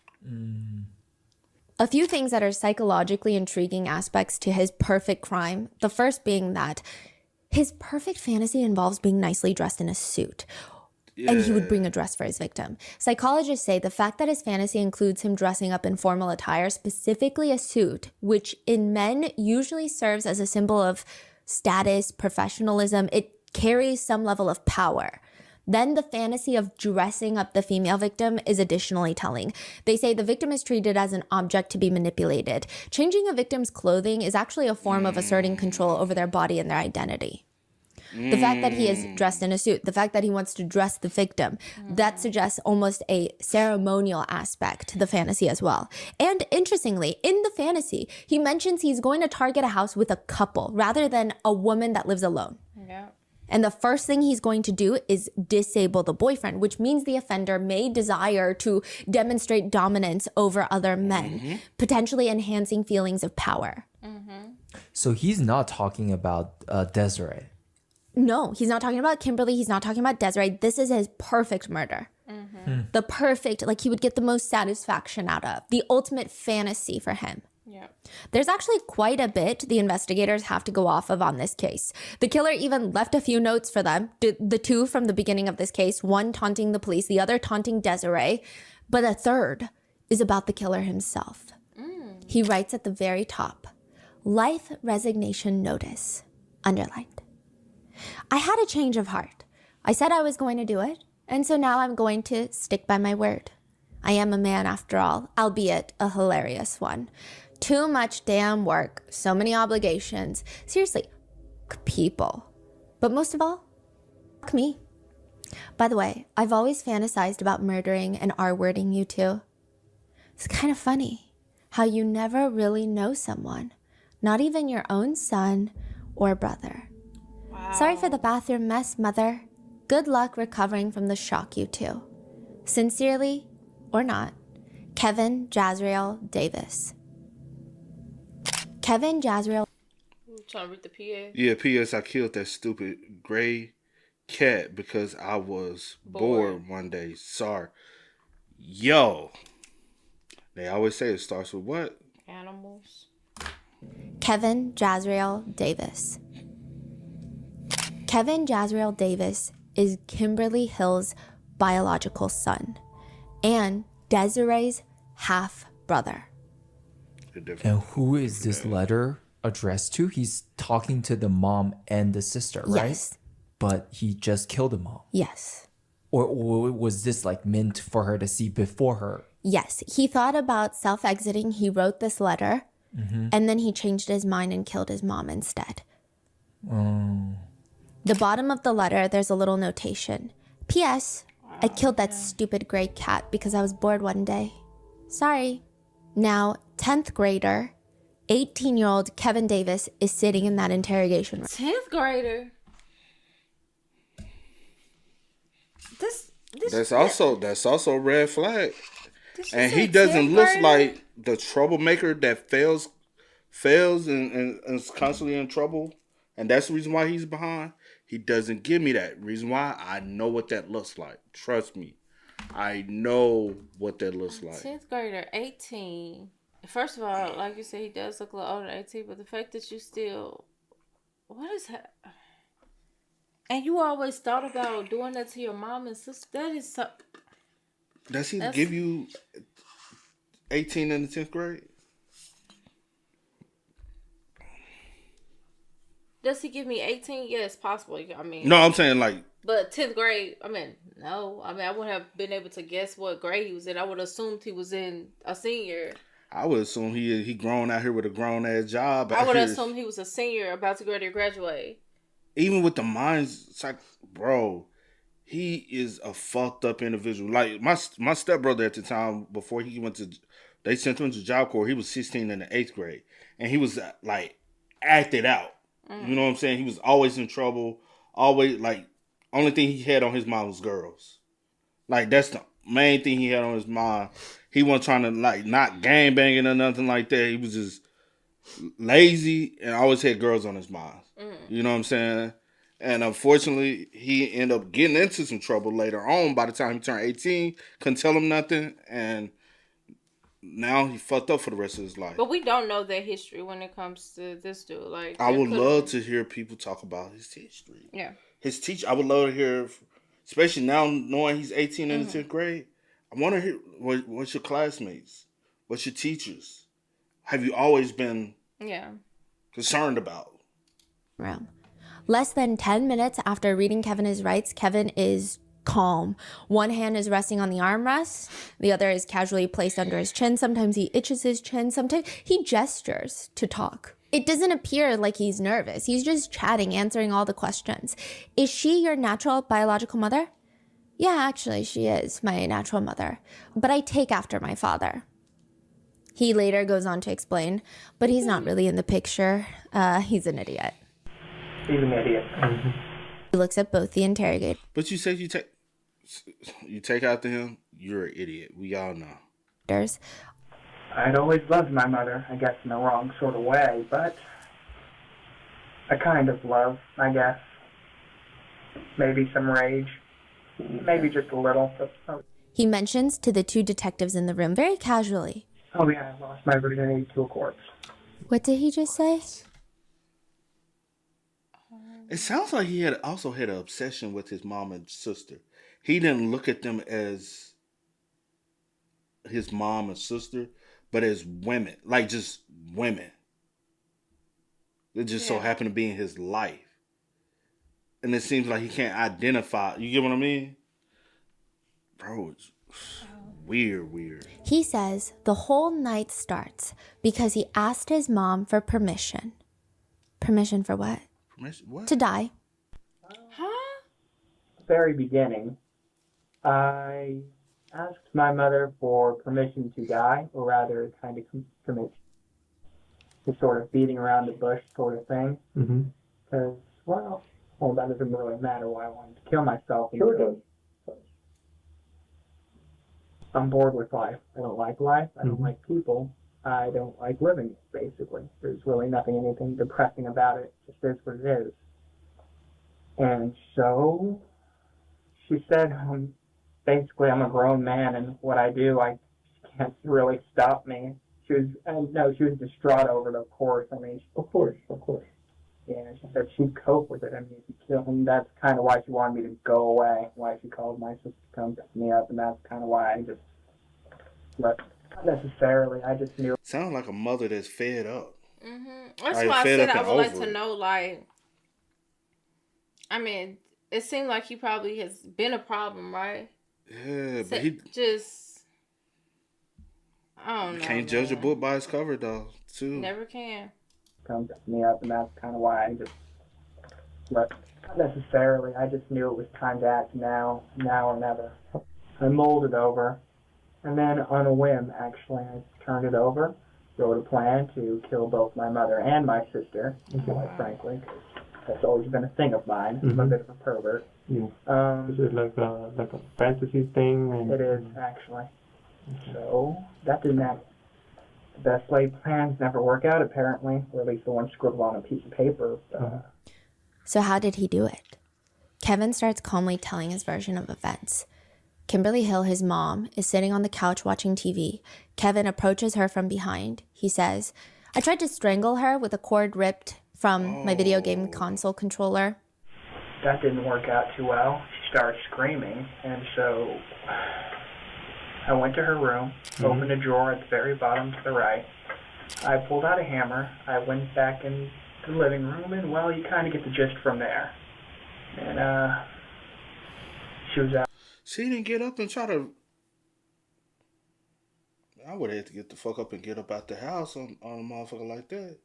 S5: A few things that are psychologically intriguing aspects to his perfect crime. The first being that his perfect fantasy involves being nicely dressed in a suit. And he would bring a dress for his victim. Psychologists say the fact that his fantasy includes him dressing up in formal attire, specifically a suit, which in men usually serves as a symbol of status, professionalism, it carries some level of power. Then the fantasy of dressing up the female victim is additionally telling. They say the victim is treated as an object to be manipulated. Changing a victim's clothing is actually a form of asserting control over their body and their identity. The fact that he is dressed in a suit, the fact that he wants to dress the victim, that suggests almost a ceremonial aspect to the fantasy as well. And interestingly, in the fantasy, he mentions he's going to target a house with a couple rather than a woman that lives alone.
S3: Yeah.
S5: And the first thing he's going to do is disable the boyfriend, which means the offender may desire to demonstrate dominance over other men, potentially enhancing feelings of power.
S4: So he's not talking about Desiree.
S5: No, he's not talking about Kimberly. He's not talking about Desiree. This is his perfect murder. The perfect, like he would get the most satisfaction out of. The ultimate fantasy for him.
S3: Yeah.
S5: There's actually quite a bit the investigators have to go off of on this case. The killer even left a few notes for them. The two from the beginning of this case, one taunting the police, the other taunting Desiree. But a third is about the killer himself. He writes at the very top, life resignation notice, underlined. I had a change of heart. I said I was going to do it, and so now I'm going to stick by my word. I am a man after all, albeit a hilarious one. Too much damn work, so many obligations. Seriously, people. But most of all, me. By the way, I've always fantasized about murdering and R-wording you two. It's kind of funny how you never really know someone, not even your own son or brother. Sorry for the bathroom mess, Mother. Good luck recovering from the shock, you two. Sincerely, or not, Kevin Jazrael Davis. Kevin Jazrael.
S3: Trying to read the PA.
S2: Yeah, P.S. I killed that stupid gray cat because I was bored one day. Sorry. Yo. They always say it starts with what?
S3: Animals.
S5: Kevin Jazrael Davis. Kevin Jazrael Davis is Kimberly Hill's biological son and Desiree's half-brother.
S4: And who is this letter addressed to? He's talking to the mom and the sister, right?
S5: Yes.
S4: But he just killed the mom.
S5: Yes.
S4: Or was this like meant for her to see before her?
S5: Yes. He thought about self-exiting. He wrote this letter, and then he changed his mind and killed his mom instead. The bottom of the letter, there's a little notation. P.S. I killed that stupid gray cat because I was bored one day. Sorry. Now, 10th grader, 18-year-old Kevin Davis is sitting in that interrogation room.
S3: 10th grader.
S2: That's also a red flag. And he
S3: say
S2: doesn't
S3: 10th
S2: look
S3: grader?
S2: like the troublemaker that fails and is constantly in trouble. And that's the reason why he's behind. He doesn't give me that. Reason why? I know what that looks like. Trust me. I know what that looks like.
S3: 10th grader, 18. First of all, like you said, he does look a little older than 18, but the fact that you still... What is that? And you always thought about doing that to your mom and sister. That is so...
S2: Does he give you 18 in the 10th grade?
S3: Does he give me 18? Yes, possible. I mean...
S2: No, I'm saying like...
S3: But 10th grade, I mean, no. I mean, I wouldn't have been able to guess what grade he was in. I would have assumed he was in a senior.
S2: I would assume he grown out here with a grown ass job.
S3: I would have assumed he was a senior about to graduate. Even
S2: with the minds, it's like, bro, he is a fucked up individual. Like my stepbrother at the time, before he went to, they sent him to Job Corps. He was 16 in the 8th grade, and he was like acted out. You know what I'm saying? He was always in trouble. Always like, only thing he had on his mind was girls. Like that's the main thing he had on his mind. He wasn't trying to like not gang banging or nothing like that. He was just lazy and always had girls on his mind. You know what I'm saying? And unfortunately, he ended up getting into some trouble later on. By the time he turned 18, couldn't tell him nothing, and now he fucked up for the rest of his life.
S3: But we don't know their history when it comes to this dude. Like,
S2: I would love to hear people talk about his history.
S3: Yeah.
S2: His teacher, I would love to hear, especially now knowing he's 18 in the 10th grade. I want to hear what's your classmates, what's your teachers, have you always been concerned about?
S5: Room. Less than 10 minutes after reading Kevin his rights, Kevin is calm. One hand is resting on the armrest. The other is casually placed under his chin. Sometimes he itches his chin. Sometimes he gestures to talk. It doesn't appear like he's nervous. He's just chatting, answering all the questions. Is she your natural biological mother? Yeah, actually, she is my natural mother. But I take after my father. He later goes on to explain, but he's not really in the picture. He's an idiot.
S6: He's an idiot.
S5: He looks at both the interrogator.
S2: But you said you take after him, you're an idiot. We all know.
S6: I'd always loved my mother, I guess in the wrong sort of way, but a kind of love, I guess. Maybe some rage. Maybe just a little.
S5: He mentions to the two detectives in the room very casually.
S6: Oh yeah, I lost my virginity to a corpse.
S5: What did he just say?
S2: It sounds like he also had an obsession with his mom and sister. He didn't look at them as his mom and sister, but as women, like just women. It just so happened to be in his life. And it seems like he can't identify. You get what I mean? Bro, it's weird.
S5: He says the whole night starts because he asked his mom for permission. Permission for what?
S2: What?
S5: To die.
S6: Very beginning, I asked my mother for permission to die, or rather kind of commit to sort of beating around the bush sort of thing. Because, well, that doesn't really matter why I wanted to kill myself. Sure does. I'm bored with life. I don't like life. I don't like people. I don't like living, basically. There's really anything depressing about it. It just is what it is. And so she said, basically, I'm a grown man, and what I do, I can't really stop me. She was distraught over it, of course. I mean, of course. Yeah, she said she'd cope with it. I mean, if you kill him, that's kind of why she wanted me to go away, why she called my sister to come pick me up, and that's kind of why I just left. Not necessarily, I just knew.
S2: Sounds like a mother that's fed up.
S3: That's why I said I would like to know, like, I mean, it seemed like he probably has been a problem, right?
S2: Yeah,
S3: so
S2: but he
S3: just, I don't know.
S2: Can't judge a book by its cover, though, too.
S3: Never can.
S6: Come pick me up, and that's kind of why I just left. Not necessarily, I just knew it was time to act now or never. I mulled it over. And then on a whim, actually, I turned it over, wrote a plan to kill both my mother and my sister, quite frankly, because that's always been a thing of mine. I'm a bit of a pervert.
S11: Yeah. Is it like a fantasy thing?
S6: It is, actually. So, that didn't act. The best laid plans never work out, apparently, or at least the ones scribbled on a piece of paper.
S5: So how did he do it? Kevin starts calmly telling his version of events. Kimberly Hill, his mom, is sitting on the couch watching TV. Kevin approaches her from behind. He says, I tried to strangle her with a cord ripped from my video game console controller.
S6: That didn't work out too well. She started screaming, and so I went to her room, opened a drawer at the very bottom to the right. I pulled out a hammer. I went back in the living room, and, well, you kind of get the gist from there. And, she was out.
S2: She didn't get up and try to. I would have to get the fuck up and get up out the house on a motherfucker like that.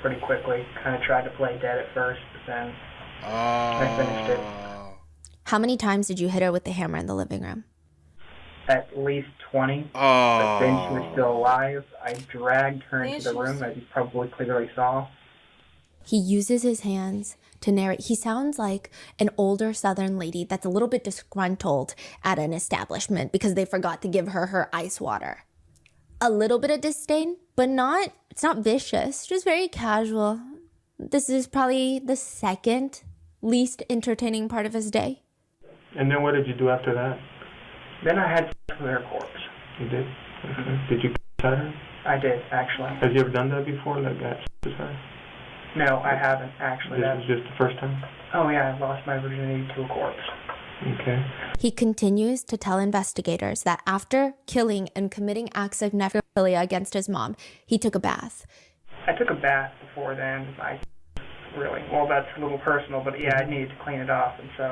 S6: Pretty quickly. Kind of tried to play dead at first, but then I finished it.
S5: How many times did you hit her with the hammer in the living room?
S6: At least 20. But then she was still alive. I dragged her into the room, as you probably clearly saw.
S5: He uses his hands to narrate. He sounds like an older Southern lady that's a little bit disgruntled at an establishment because they forgot to give her ice water. a little bit of disdain, but it's not vicious, just very casual. This is probably the second least entertaining part of his day.
S11: And then what did you do after that?
S6: Then I had sex with her corpse.
S11: You did? Okay. Did you cut her?
S6: I did, actually.
S11: Have you ever done that before, like that with her?
S6: No, I haven't, actually.
S11: This was just the first time?
S6: Oh, yeah, I lost my virginity to a corpse.
S11: Okay.
S5: He continues to tell investigators that after killing and committing acts of necrophilia against his mom, he took a bath.
S6: I took a bath before then. Well, that's a little personal, but yeah, I needed to clean it off, and so,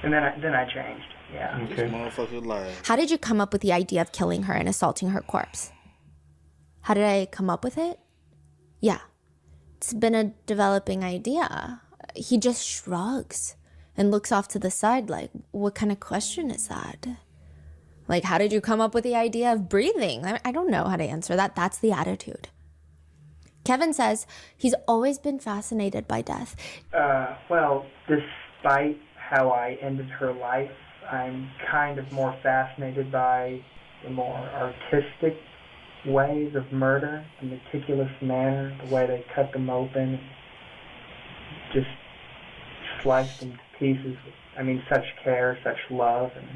S6: and then I changed. Yeah.
S2: Okay. This motherfucker lied.
S5: How did you come up with the idea of killing her and assaulting her corpse? How did I come up with it? Yeah, it's been a developing idea. He just shrugs and looks off to the side like, what kind of question is that? Like, how did you come up with the idea of breathing? I don't know how to answer that. That's the attitude. Kevin says he's always been fascinated by death.
S6: Well, despite how I ended her life, I'm kind of more fascinated by the more artistic ways of murder, the meticulous manner, the way they cut them open, just sliced them to pieces. I mean, such care, such love. And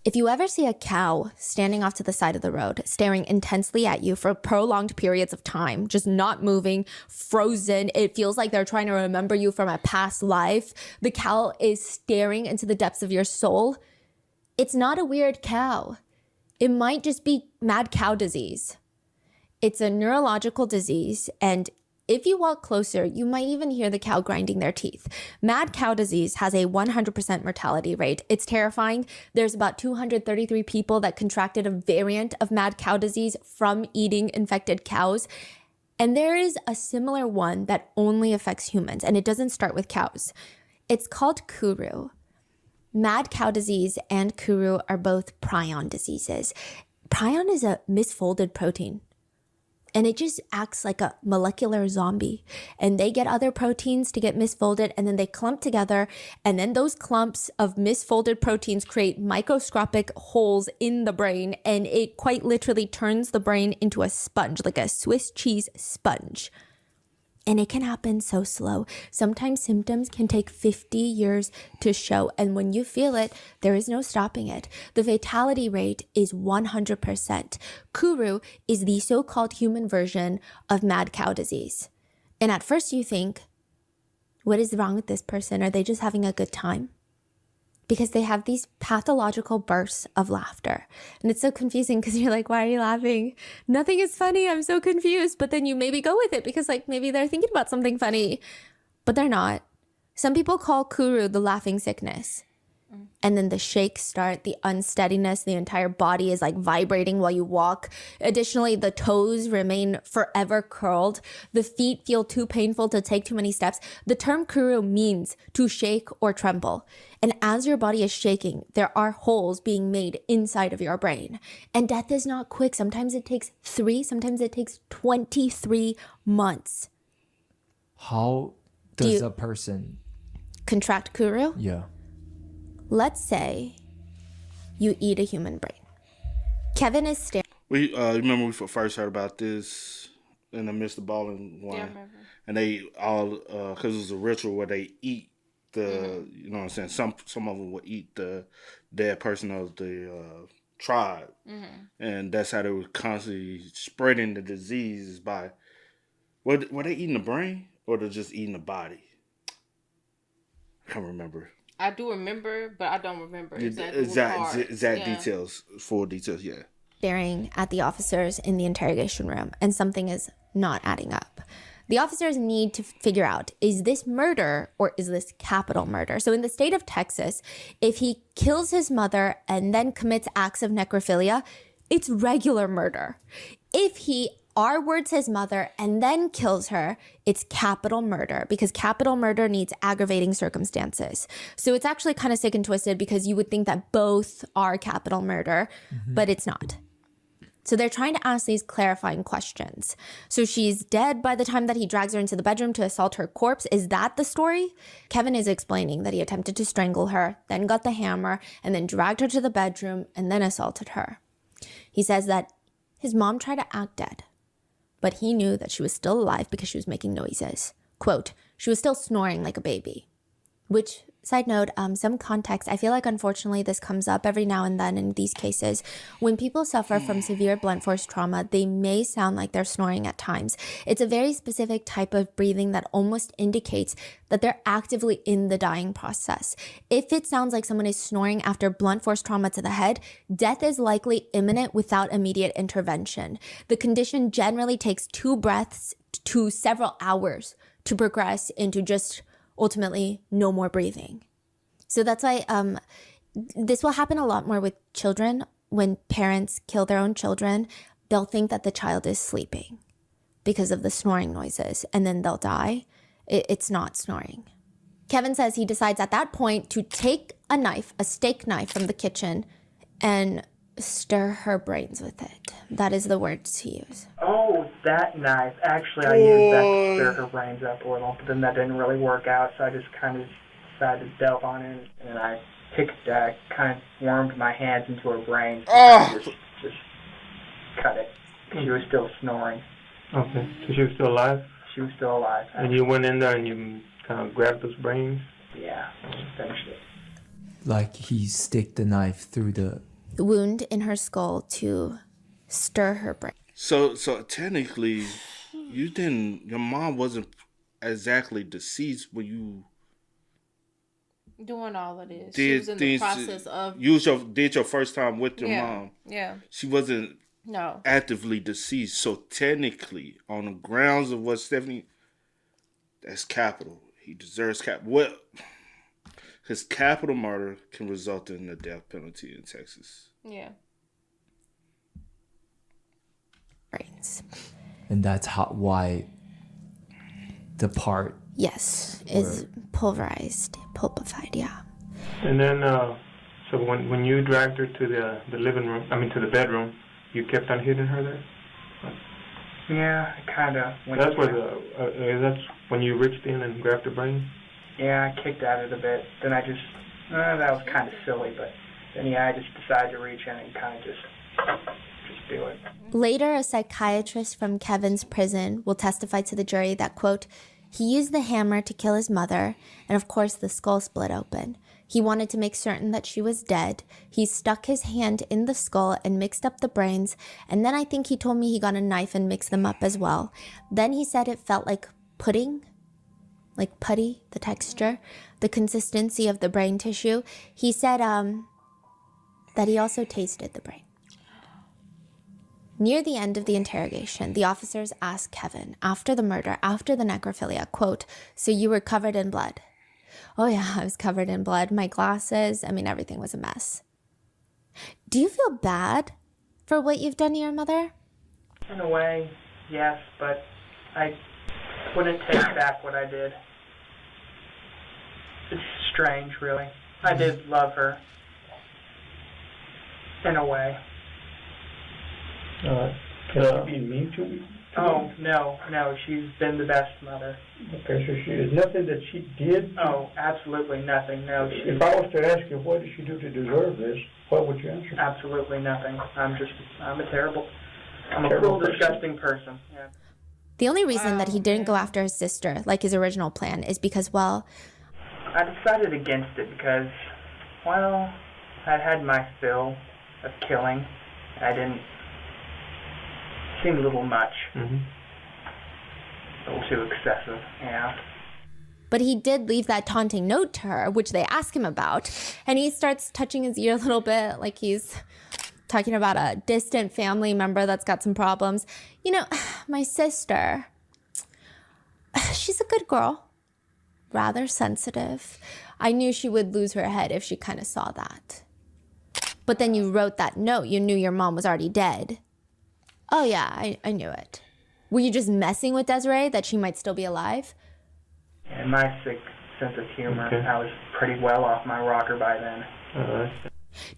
S5: if you ever see a cow standing off to the side of the road, staring intensely at you for prolonged periods of time, just not moving, frozen, it feels like they're trying to remember you from a past life. The cow is staring into the depths of your soul. It's not a weird cow. It might just be mad cow disease. It's a neurological disease, and if you walk closer, you might even hear the cow grinding their teeth. Mad cow disease has a 100% mortality rate. It's terrifying. There's about 233 people that contracted a variant of mad cow disease from eating infected cows. And there is a similar one that only affects humans, and it doesn't start with cows. It's called Kuru. Mad cow disease and Kuru are both prion diseases. Prion is a misfolded protein. And it just acts like a molecular zombie. And they get other proteins to get misfolded, and then they clump together. And then those clumps of misfolded proteins create microscopic holes in the brain. And it quite literally turns the brain into a sponge, like a Swiss cheese sponge. And it can happen so slow. Sometimes symptoms can take 50 years to show. And when you feel it, there is no stopping it. The fatality rate is 100%. Kuru is the so-called human version of mad cow disease. And at first you think, what is wrong with this person? Are they just having a good time? Because they have these pathological bursts of laughter. And it's so confusing because you're like, why are you laughing? Nothing is funny. I'm so confused. But then you maybe go with it because like maybe they're thinking about something funny, but they're not. Some people call Kuru the laughing sickness. And then the shakes start, the unsteadiness, the entire body is like vibrating while you walk. Additionally, the toes remain forever curled. The feet feel too painful to take too many steps. The term Kuru means to shake or tremble. And as your body is shaking, there are holes being made inside of your brain. And death is not quick. Sometimes it takes 3, sometimes it takes 23 months.
S4: How does a person
S5: contract Kuru?
S4: Yeah.
S5: Let's say you eat a human brain. Kevin is staring.
S2: We remember we first heard about this in the Mr. Ballin one.
S3: Yeah, I remember.
S2: And they all, because it was a ritual where they eat the, you know what I'm saying? Some of them would eat the dead person of the tribe. And that's how they were constantly spreading the disease by, were they eating the brain or they're just eating the body? I can't remember.
S3: I do remember, but I don't remember exact
S2: details, full details, yeah.
S5: Staring at the officers in the interrogation room, and something is not adding up. The officers need to figure out, is this murder or is this capital murder? So in the state of Texas, if he kills his mother and then commits acts of necrophilia, it's regular murder. If he R-words his mother and then kills her, it's capital murder, because capital murder needs aggravating circumstances. So it's actually kind of sick and twisted because you would think that both are capital murder, but it's not. So they're trying to ask these clarifying questions. So she's dead by the time that he drags her into the bedroom to assault her corpse. Is that the story? Kevin is explaining that he attempted to strangle her, then got the hammer, and then dragged her to the bedroom and then assaulted her. He says that his mom tried to act dead, but he knew that she was still alive because she was making noises. Quote, she was still snoring like a baby. Which, side note, some context, I feel like unfortunately this comes up every now and then in these cases. When people suffer from severe blunt force trauma, they may sound like they're snoring at times. It's a very specific type of breathing that almost indicates that they're actively in the dying process. If it sounds like someone is snoring after blunt force trauma to the head, death is likely imminent without immediate intervention. The condition generally takes 2 breaths to several hours to progress into just ultimately no more breathing. So that's why this will happen a lot more with children. When parents kill their own children, they'll think that the child is sleeping because of the snoring noises, and then they'll die. It's not snoring. Kevin says he decides at that point to take a knife, a steak knife from the kitchen, and stir her brains with it. That is the words he used.
S6: Oh, that knife. Actually, I used that to stir her brains up a little, but then that didn't really work out, so I just kind of decided to delve on it, and I kind of warmed my hands into her brains and just cut it. She was still snoring.
S11: Okay, so she was still alive?
S6: She was still alive.
S11: And you went in there and you kind of grabbed those brains?
S6: Yeah, finished it.
S4: Like he stick the knife through the
S5: wound in her skull to stir her brain.
S2: So technically, your mom wasn't exactly deceased when you
S3: doing all of this.
S2: Did
S3: she was in the process of
S2: did your first time with your mom.
S3: Yeah.
S2: She wasn't actively deceased. So technically, on the grounds of what Stephanie, that's capital. He deserves capital. Well, his capital murder can result in the death penalty in Texas.
S3: Yeah.
S5: Brains.
S4: And that's why the part
S5: is pulverized, pulpified, yeah.
S11: And then, so when you dragged her to the living room, to the bedroom, you kept on hitting her there?
S6: Yeah, kind of.
S11: That's where that's when you reached in and grabbed the brain?
S6: Yeah, I kicked at it a bit. Then I just, that was kind of silly, but then I just decided to reach in and kind of just do it.
S5: Later, a psychiatrist from Kevin's prison will testify to the jury that, quote, he used the hammer to kill his mother, and of course the skull split open. He wanted to make certain that she was dead. He stuck his hand in the skull and mixed up the brains, and then I think he told me he got a knife and mixed them up as well. Then he said it felt like pudding, like putty, the texture, the consistency of the brain tissue. He said that he also tasted the brain. Near the end of the interrogation, the officers asked Kevin, after the murder, after the necrophilia, quote, so you were covered in blood? Oh yeah, I was covered in blood. My glasses, everything was a mess. Do you feel bad for what you've done to your mother?
S6: In a way, yes, but I wouldn't take back what I did. It's strange, really. I did love her. In a way.
S10: Has she been mean to you?
S6: Oh, no, she's been the best mother.
S10: Okay, so there's nothing that she did?
S6: Oh, absolutely nothing, no.
S10: If I was to ask you, what did she do to deserve this, what would you answer?
S6: Absolutely nothing. I'm a cruel, disgusting person. Yeah.
S5: The only reason that he didn't go after his sister, like his original plan, is because, well...
S6: I decided against it because, well, I'd had my fill of killing. I didn't... seemed a little much. Mm-hmm. A little too excessive, yeah.
S5: But he did leave that taunting note to her, which they ask him about, and he starts touching his ear a little bit, like he's talking about a distant family member that's got some problems. My sister, she's a good girl, rather sensitive. I knew she would lose her head if she kind of saw that. But then you wrote that note. You knew your mom was already dead. Oh yeah, I knew it. Were you just messing with Desiree that she might still be alive?
S6: In my sick sense of humor, I was pretty well off my rocker by then.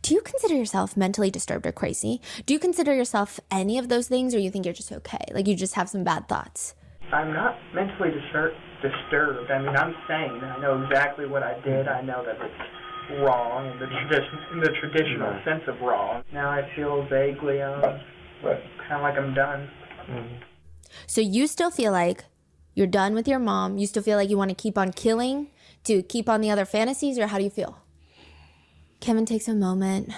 S5: Do you consider yourself mentally disturbed or crazy? Do you consider yourself any of those things, or you think you're just okay? Like you just have some bad thoughts?
S6: I'm not mentally disturbed. I'm sane. I know exactly what I did. I know that wrong in the traditional sense of wrong. Now I feel vaguely kind of like I'm done.
S5: So you still feel like you're done with your mom? You still feel like you want to keep on killing to keep on the other fantasies, or how do you feel? Kevin takes a moment.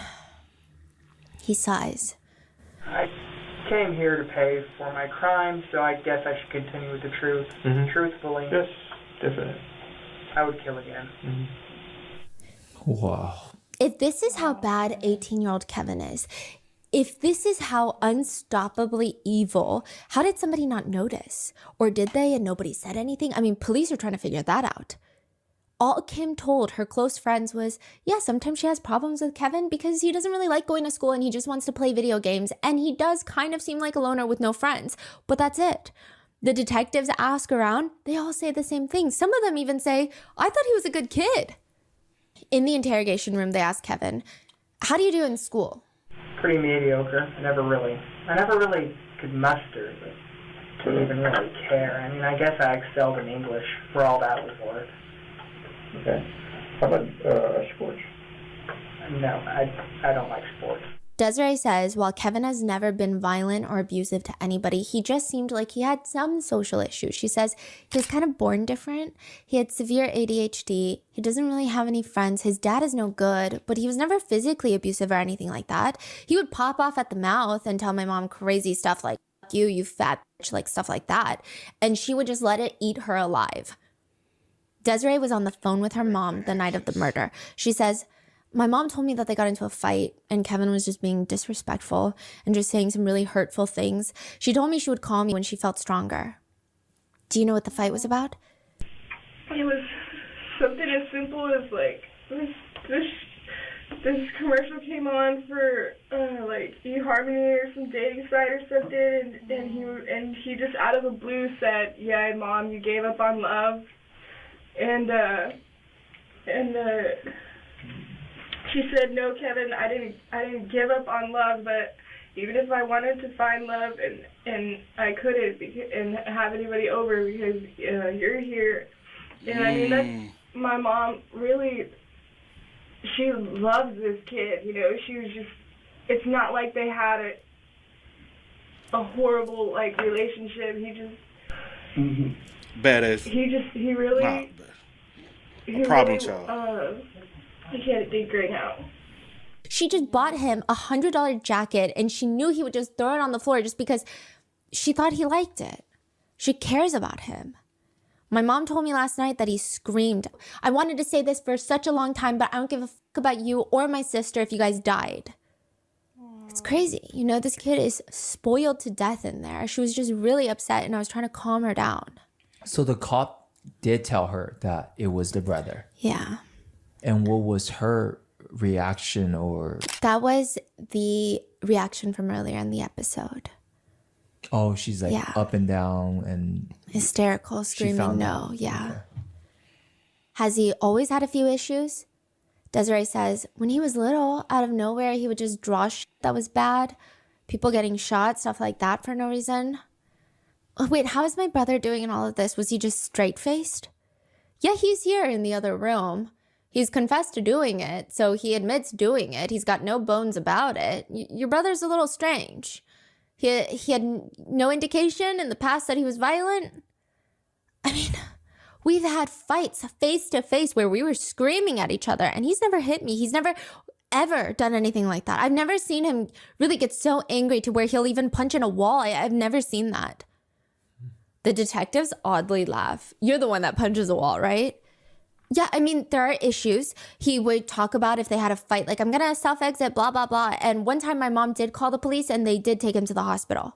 S5: He sighs.
S6: I came here to pay for my crime, so I guess I should continue with the truth. Truthfully.
S11: Yes, definitely.
S6: I would kill again.
S4: Wow.
S5: If this is how bad 18-year-old Kevin is, if this is how unstoppably evil, how did somebody not notice? Or did they and nobody said anything? I mean, police are trying to figure that out. All Kim told her close friends was, yeah, sometimes she has problems with Kevin because he doesn't really like going to school and he just wants to play video games. And he does kind of seem like a loner with no friends. But that's it. The detectives ask around. They all say the same thing. Some of them even say, I thought he was a good kid. In the interrogation room, they ask Kevin, how do you do in school?
S6: Pretty mediocre. I never really could muster, but didn't even really care. I mean, I guess I excelled in English for all that was worth.
S11: Okay. How about sports?
S6: No, I don't like sports.
S5: Desiree says while Kevin has never been violent or abusive to anybody, he just seemed like he had some social issues. She says he was kind of born different. He had severe ADHD. He doesn't really have any friends. His dad is no good, but he was never physically abusive or anything like that. He would pop off at the mouth and tell my mom crazy stuff like, "Fuck you, you fat bitch," like stuff like that. And she would just let it eat her alive. Desiree was on the phone with her mom the night of the murder. She says, my mom told me that they got into a fight and Kevin was just being disrespectful and just saying some really hurtful things. She told me she would call me when she felt stronger. Do you know what the fight was about?
S12: It was something as simple as like this commercial came on for like eHarmony or some dating site or something, and he just out of the blue said, "Yeah, Mom, you gave up on love," and she said, "No, Kevin, I didn't give up on love, but even if I wanted to find love and I couldn't and have anybody over because you're here." And I mean, that's my mom really. She loves this kid, you know. She was just. It's not like they had a horrible like relationship. He just.
S2: Badass.
S12: He really.
S2: Nah,
S12: he
S2: problem
S12: really,
S2: child.
S12: I can't think right now.
S5: She just bought him a $100 jacket and she knew he would just throw it on the floor just because she thought he liked it. She cares about him. My mom told me last night that he screamed. I wanted to say this for such a long time, but I don't give a fuck about you or my sister if you guys died. It's crazy. You know, this kid is spoiled to death in there. She was just really upset and I was trying to calm her down.
S4: So the cop did tell her that it was the brother.
S5: Yeah.
S4: And what was her reaction or?
S5: That was the reaction from earlier in the episode.
S4: Oh, she's like up and down and
S5: hysterical, screaming no.
S4: Out.
S5: Yeah.
S4: Okay.
S5: Has he always had a few issues? Desiree says when he was little, out of nowhere, he would just draw shit that was bad. People getting shot, stuff like that for no reason. Oh, wait, how is my brother doing in all of this? Was he just straight-faced? Yeah, he's here in the other room. He's confessed to doing it, so he admits doing it. He's got no bones about it. Your brother's a little strange. He had no indication in the past that he was violent. I mean, we've had fights face to face where we were screaming at each other, and he's never hit me. He's never, ever done anything like that. I've never seen him really get so angry to where he'll even punch in a wall. I've never seen that. The detectives oddly laugh. You're the one that punches a wall, right? Yeah, I mean, there are issues. He would talk about if they had a fight, like, I'm going to self-exit, blah, blah, blah. And one time my mom did call the police and they did take him to the hospital.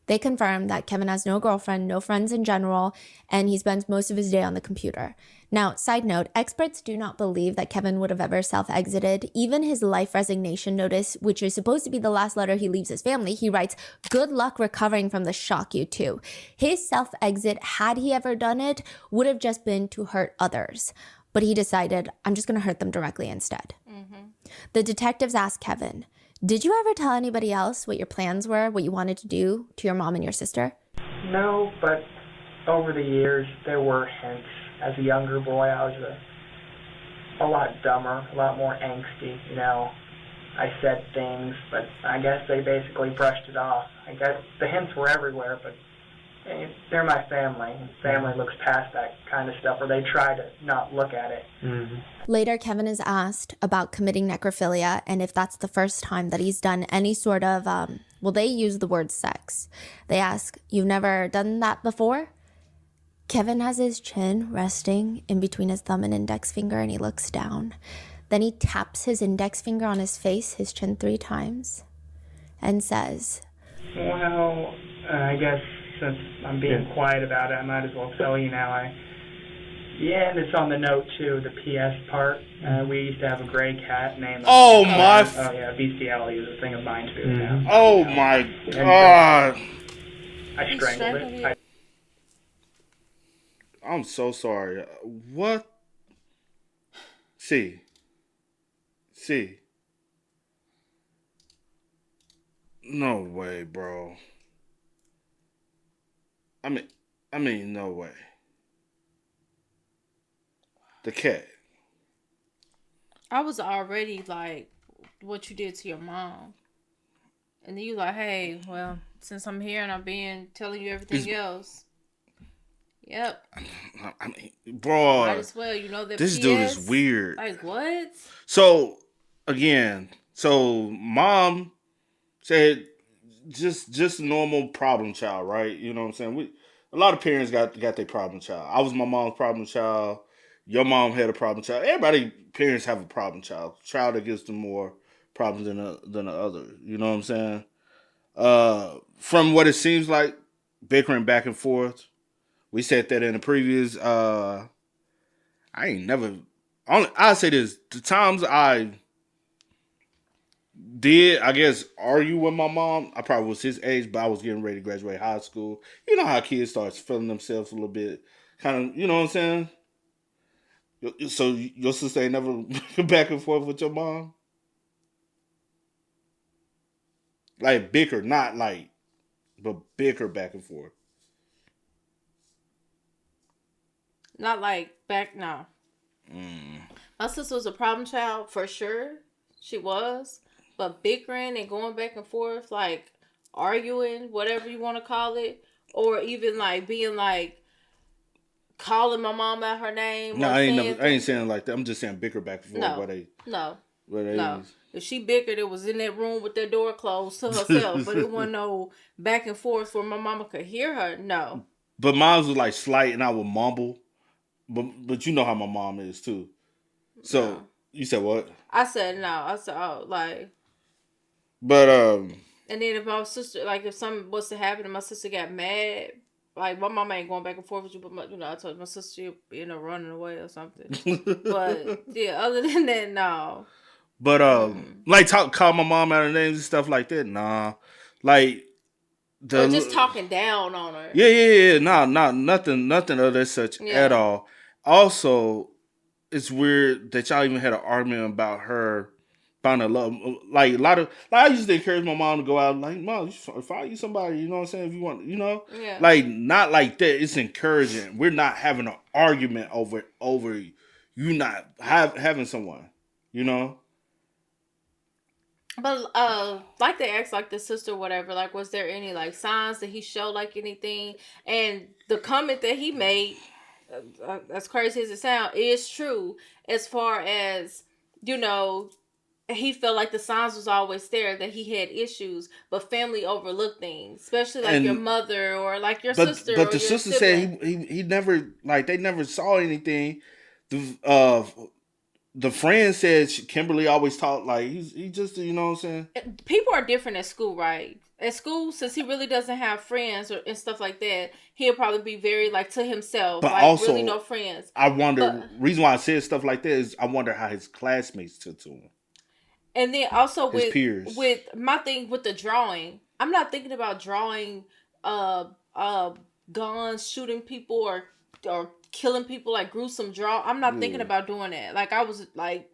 S5: They confirmed that Kevin has no girlfriend, no friends in general, and he spends most of his day on the computer. Now, side note, experts do not believe that Kevin would have ever self-exited. Even his life resignation notice, which is supposed to be the last letter he leaves his family, he writes, "Good luck recovering from the shock, you two." His self-exit, had he ever done it, would have just been to hurt others. But he decided, I'm just going to hurt them directly instead. The detectives asked Kevin, did you ever tell anybody else what your plans were, what you wanted to do to your mom and your sister?
S6: No, but over the years, there were hints. As a younger boy, I was a lot dumber, a lot more angsty, you know. I said things, but I guess they basically brushed it off. I guess the hints were everywhere, but they're my family. And family looks past that kind of stuff, or they try to not look at it.
S5: Mm-hmm. Later, Kevin is asked about committing necrophilia and if that's the first time that he's done any sort of, well, they use the word sex. They ask, "You've never done that before?" Kevin has his chin resting in between his thumb and index finger, and he looks down. Then he taps his index finger on his face, his chin 3 times, and says,
S6: Well, I guess since I'm being quiet about it, I might as well tell you now. And it's on the note too, the PS part. We used to have a gray cat named. Bestiality is a thing of mine too. Now.
S2: Oh my God!
S6: I strangled it.
S2: I'm so sorry. What? See. No way, bro. I mean, no way. The cat.
S3: I was already like, what you did to your mom. And then you like, hey, well, since I'm here and I'm telling you everything else. Yep.
S2: I mean, bro.
S3: Might as well, you know that
S2: this dude is weird.
S3: Like, what?
S2: So, again, mom said just a normal problem child, right? You know what I'm saying? A lot of parents got their problem child. I was my mom's problem child. Your mom had a problem child. Parents have a problem child. Child that gives them more problems than the other. You know what I'm saying? From what it seems like, bickering back and forth. We said that in the previous. I say this: the times I did, I guess, argue with my mom, I probably was his age, but I was getting ready to graduate high school. You know how kids start feeling themselves a little bit, kind of. You know what I'm saying? So your sister ain't never back and forth with your mom? Like bicker, not like, but bicker back and forth.
S3: Not like back now. My sister was a problem child for sure. She was. But bickering and going back and forth, like arguing, whatever you want to call it, or even like being like calling my mom out her name.
S2: No, I ain't saying it like that. I'm just saying bicker back and forth.
S3: No.
S2: No.
S3: If she bickered, it was in that room with that door closed to herself, but it wasn't no back and forth where my mama could hear her. No.
S2: But mine was like slight, and I would mumble. But you know how my mom is too. So you said what?
S3: I said no. I said like.
S2: But
S3: And then if my sister, like if something was to happen and my sister got mad, like my mama ain't going back and forth with you, but I told my sister running away or something. But yeah, other than that, no.
S2: But call my mom out of names and stuff like that. Nah, like
S3: or just talking down on her.
S2: Yeah. Nah, nothing of that such at all. Also, it's weird that y'all even had an argument about her finding love. Like I used to encourage my mom to go out. Like, mom, find you somebody. You know what I'm saying? If you want,
S3: Yeah.
S2: Like not like that. It's encouraging. We're not having an argument over you not having someone. You know.
S3: But like they asked like the sister whatever, like was there any like signs that he showed like anything? And the comment that he made, as crazy as it sounds, is true as far as he felt like the signs was always there that he had issues, but family overlooked things, especially like your mother or like your sister.
S2: But the sister said he never, like, they never saw anything. The friend said Kimberly always talked like he just, you know what I'm saying?
S3: People are different at school, right? At school, since he really doesn't have friends and stuff like that, he'll probably be very like to himself,
S2: but
S3: like
S2: also,
S3: really no friends.
S2: I wonder, reason why I said stuff like that is I wonder how his classmates took to him.
S3: And then also
S2: his peers.
S3: with my thing with the drawing, I'm not thinking about drawing guns, shooting people or killing people, like gruesome draw. I'm not thinking about doing that. Like I was like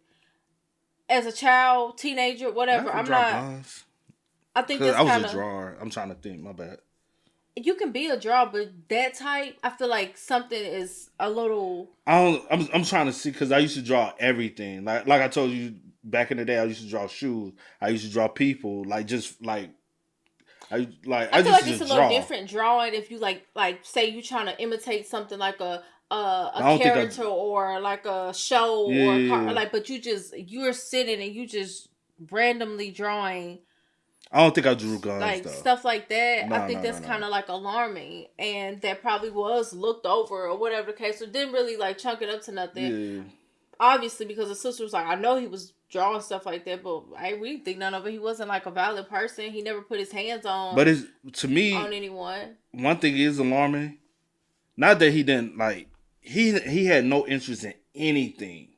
S3: as a child, teenager, whatever. I'm not. Guns. I think that's
S2: I was a drawer. I'm trying to think. My bad.
S3: You can be a draw, but that type, I feel like something is a little.
S2: I'm trying to see because I used to draw everything. Like I told you back in the day, I used to draw shoes. I used to draw people. Like just like I
S3: feel like
S2: just
S3: it's a
S2: draw.
S3: little different drawing if you like say you trying to imitate something like a character or like a show or a car, like, but you're sitting and you just randomly drawing.
S2: I don't think I drew guns
S3: like
S2: though.
S3: Stuff like that.
S2: No,
S3: I think that's kind of like alarming, and that probably was looked over or whatever the case. So didn't really like chunk it up to nothing.
S2: Yeah.
S3: Obviously, because the sister was like, I know he was drawing stuff like that, but we didn't think none of it. He wasn't like a valid person. He never put his hands on.
S2: But it's to me
S3: on anyone.
S2: One thing is alarming. Not that he didn't like. He had no interest in anything.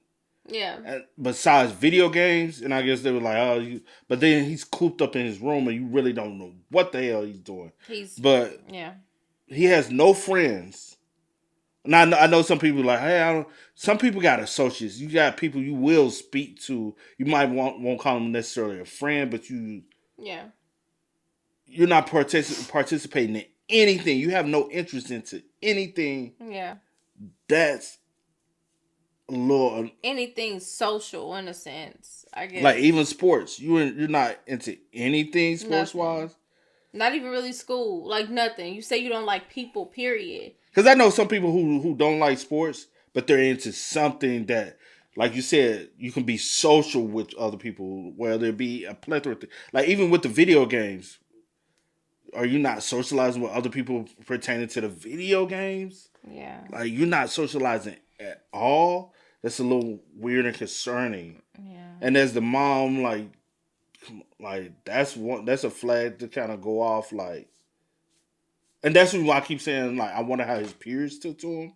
S3: Yeah.
S2: Besides video games, and I guess they were like, oh, but then he's cooped up in his room, and you really don't know what the hell he's doing. He has no friends. And I know some people like, hey, some people got associates. You got people you will speak to. You might won't call them necessarily a friend, but you're not participating in anything. You have no interest into anything.
S3: Yeah.
S2: That's a little
S3: anything social in a sense, I guess.
S2: Like even sports, you're not into anything sports wise.
S3: Not even really school, like nothing. You say you don't like people, period.
S2: Because I know some people who don't like sports, but they're into something that, like you said, you can be social with other people, whether it be a plethora of things. Like even with the video games, are you not socializing with other people pertaining to the video games?
S3: Yeah.
S2: Like you're not socializing at all. That's a little weird and concerning.
S3: Yeah.
S2: And as the mom, like that's a flag to kind of go off, like. And that's why I keep saying, like, I wonder how his peers took to him.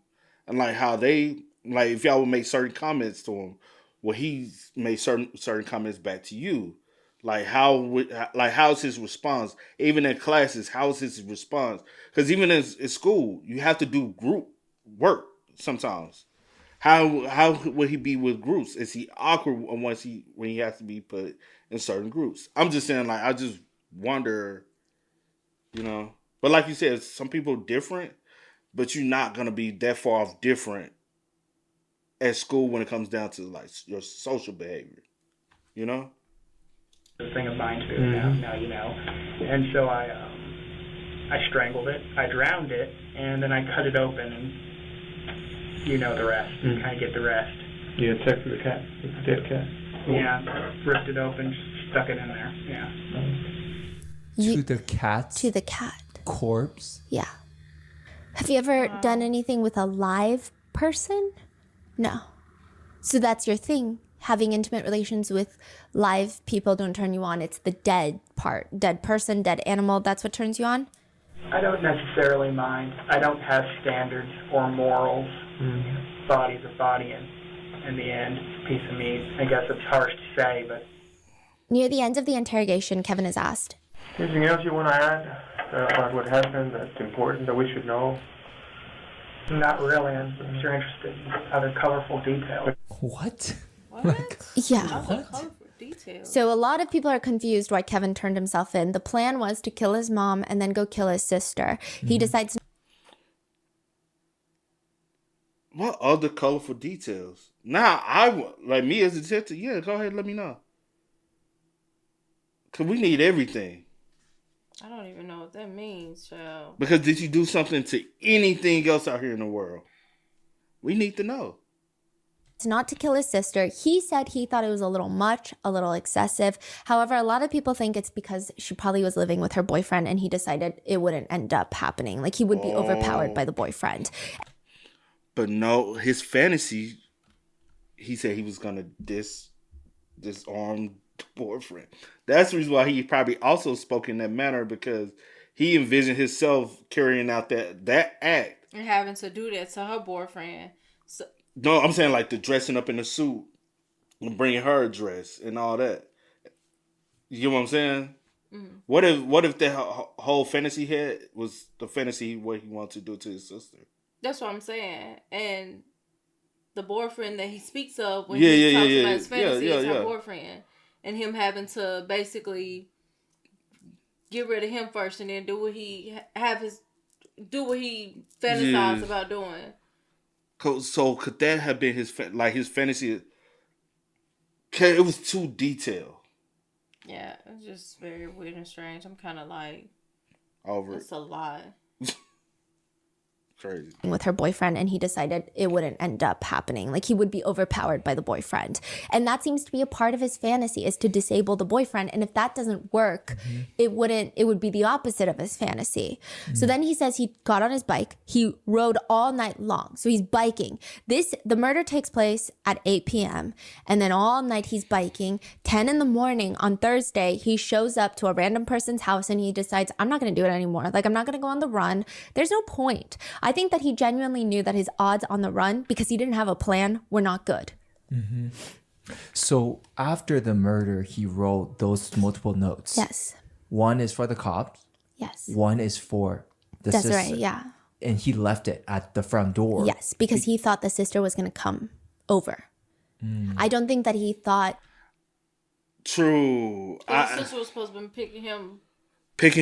S2: And, like, how they, like, if y'all would make certain comments to him, well, he's made certain comments back to you. Like, how's his response? Even in classes, how's his response? Because even in school, you have to do group work sometimes. How would he be with groups? Is he awkward when he has to be put in certain groups? I'm just saying, like, I just wonder, you know. But like you said, some people are different, but you're not going to be that far off different at school when it comes down to like your social behavior, you know?
S6: The thing of mine too, now you know. And so I strangled it, I drowned it, and then I cut it open, and you know the rest. You kind of get the rest.
S11: You attacked the cat, the dead cat.
S6: Yeah, ripped it open, stuck it in there. Yeah.
S4: To the cat.
S5: To the cat.
S4: Corpse?
S5: Yeah. Have you ever done anything with a live person? No. So that's your thing. Having intimate relations with live people don't turn you on. It's the dead part. Dead person, dead animal. That's what turns you on?
S6: I don't necessarily mind. I don't have standards or morals. Body's a body, and in the end, it's a piece of meat. I guess it's harsh to say, but...
S5: Near the end of the interrogation, Kevin is asked,
S11: Anything else you want to add about what happened that's important that we should know?
S6: Not really. I'm sure interested in other colorful details.
S4: What?
S5: Yeah.
S3: Colorful details.
S5: So a lot of people are confused why Kevin turned himself in. The plan was to kill his mom and then go kill his sister. He decides...
S2: What other colorful details? Now, like me as a detective, yeah, go ahead and let me know. Because we need everything.
S3: I don't even know what that means, child.
S2: Because did you do something to anything else out here in the world? We need to know.
S5: It's not to kill his sister. He said he thought it was a little much, a little excessive. However, a lot of people think it's because she probably was living with her boyfriend and he decided it wouldn't end up happening. Like he would be overpowered by the boyfriend.
S2: But no, his fantasy, he said he was going to disarm the boyfriend. That's the reason why he probably also spoke in that manner, because he envisioned himself carrying out that act.
S3: And having to do that to her boyfriend. So,
S2: no, I'm saying like the dressing up in the suit and bringing her a dress and all that. You get what I'm saying? Mm-hmm. What if that whole fantasy he had was the fantasy what he wanted to do to his sister?
S3: That's what I'm saying. And the boyfriend that he speaks of when he talks about his fantasy is her boyfriend. And him having to basically get rid of him first and then do what he have his do what he fantasized about doing.
S2: So could that have been his fantasy? It was too detailed.
S3: Yeah, it's just very weird and strange. I'm kind of like,
S2: Over
S3: it's a lot.
S2: Crazy.
S5: With her boyfriend, and he decided it wouldn't end up happening. Like, he would be overpowered by the boyfriend. And that seems to be a part of his fantasy, is to disable the boyfriend. And if that doesn't work, it would be the opposite of his fantasy. So then he says he got on his bike. He rode all night long. So he's biking. The murder takes place at 8 p.m. And then all night he's biking. 10 in the morning on Thursday, he shows up to a random person's house and he decides, I'm not going to do it anymore. Like, I'm not going to go on the run. There's no point. I think that he genuinely knew that his odds on the run, because he didn't have a plan, were not good.
S4: Mm-hmm. So after the murder, he wrote those multiple notes.
S5: Yes.
S4: One is for the cops.
S5: Yes.
S4: One is for the
S5: That's
S4: sister.
S5: right, yeah.
S4: And he left it at the front door.
S5: Yes, because he thought the sister was going to come over. I don't think that he thought...
S2: True.
S3: The sister was supposed to be
S2: picking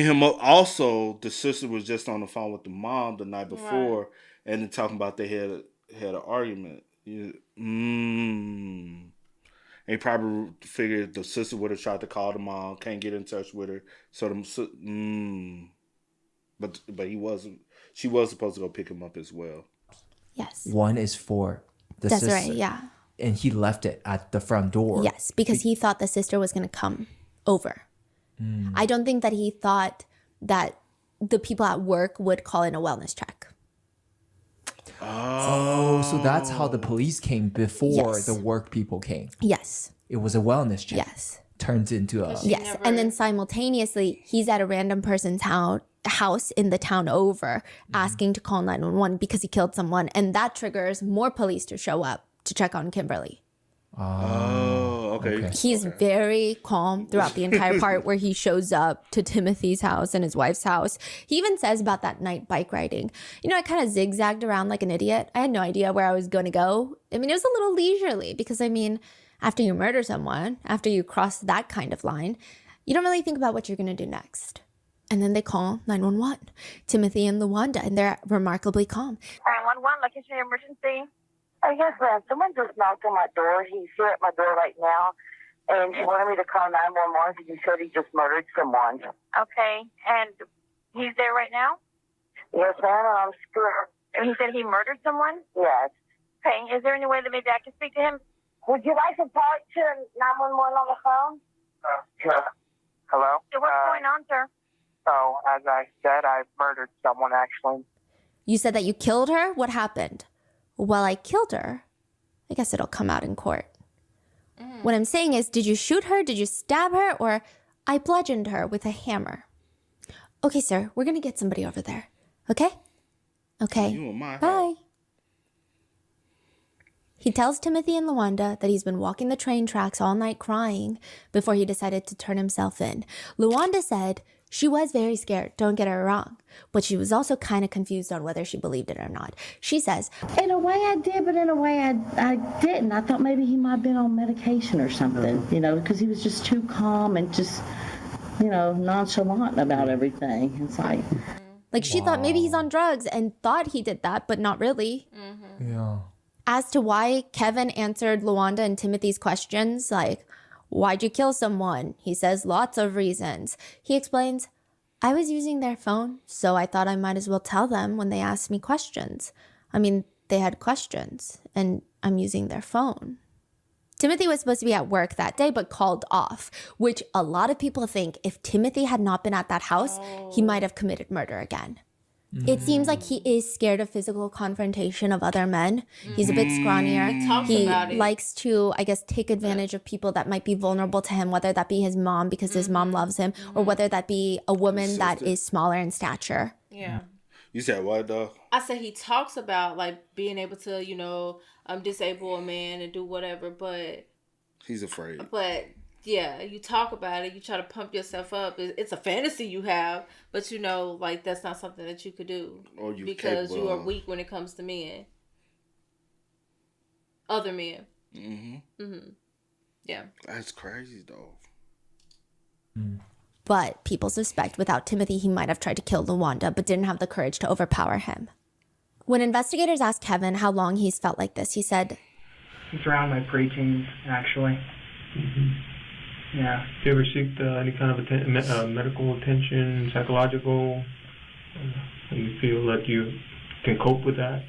S2: him up. Also, the sister was just on the phone with the mom the night before, and then talking about they had an argument. And he probably figured the sister would have tried to call the mom, can't get in touch with her. So but he wasn't. She was supposed to go pick him up as well.
S5: Yes.
S4: One is for the
S5: That's
S4: sister.
S5: right, yeah.
S4: And he left it at the front door.
S5: Yes, because he thought the sister was going to come over. I don't think that he thought that the people at work would call in a wellness check.
S4: Oh, so that's how the police came before the work people came.
S5: Yes.
S4: It was a wellness check.
S5: Yes.
S4: Turns into a...
S5: Yes, and then simultaneously, he's at a random person's house in the town over asking to call 911 because he killed someone. And that triggers more police to show up to check on Kimberly.
S2: Oh, okay.
S5: He's very calm throughout the entire part where he shows up to Timothy's house and his wife's house. He even says about that night bike riding, I kind of zigzagged around like an idiot. I had no idea where I was going to go. I mean, it was a little leisurely because, after you murder someone, after you cross that kind of line, you don't really think about what you're going to do next. And then they call 911, Timothy and Luanda, and they're remarkably calm.
S9: 911, like it's an emergency. Oh, yes, ma'am. Someone just knocked on my door. He's here at my door right now, and he wanted me to call 911 because he said he just murdered someone. Okay, and he's there right now? Yes, ma'am, and I'm scared. And he said he murdered someone? Yes. Okay, is there any way that maybe I can speak to him? Would you like to talk to 911 on the phone?
S11: Sure. Hello?
S9: What's going on, sir?
S11: So, as I said, I murdered someone, actually.
S5: You said that you killed her? What happened? Well, I killed her. I guess it'll come out in court. What I'm saying is, did you shoot her? Did you stab her? Or I bludgeoned her with a hammer. Okay, sir, we're going to get somebody over there. Okay? Okay.
S2: You and my
S5: Bye. He tells Timothy and Luanda that he's been walking the train tracks all night crying before he decided to turn himself in. Luanda said she was very scared, don't get her wrong, but she was also kind of confused on whether she believed it or not. She says,
S7: in a way I did, but in a way I didn't. I thought maybe he might have been on medication or something, because he was just too calm and just, nonchalant about everything. It's
S5: like she thought maybe he's on drugs and thought he did that, but not really.
S4: Yeah.
S5: As to why Kevin answered Luanda and Timothy's questions, like, why'd you kill someone? He says lots of reasons. He explains, I was using their phone, so I thought I might as well tell them when they asked me questions. They had questions, and I'm using their phone. Timothy was supposed to be at work that day, but called off, which a lot of people think if Timothy had not been at that house, he might have committed murder again. It seems like he is scared of physical confrontation of other men. He's a bit scrawnier. He likes to, take advantage of people that might be vulnerable to him, whether that be his mom because his mom loves him, or whether that be a woman that is smaller in stature.
S3: Yeah.
S2: You said what, though?
S3: I said he talks about, being able to, disable a man and do whatever, but...
S2: He's afraid.
S3: But... yeah, you talk about it, you try to pump yourself up. It's a fantasy you have, but that's not something that you could do.
S2: Or you
S3: because you are weak when it comes to men. Other men. Yeah.
S2: That's crazy, though.
S5: But people suspect without Timothy, he might have tried to kill LaWanda, but didn't have the courage to overpower him. When investigators asked Kevin how long he's felt like this, he said,
S6: It's around my preteens, actually.
S11: Mm-hmm.
S6: Yeah.
S11: Do you ever seek any kind of medical attention, psychological, and you feel like you can cope with that?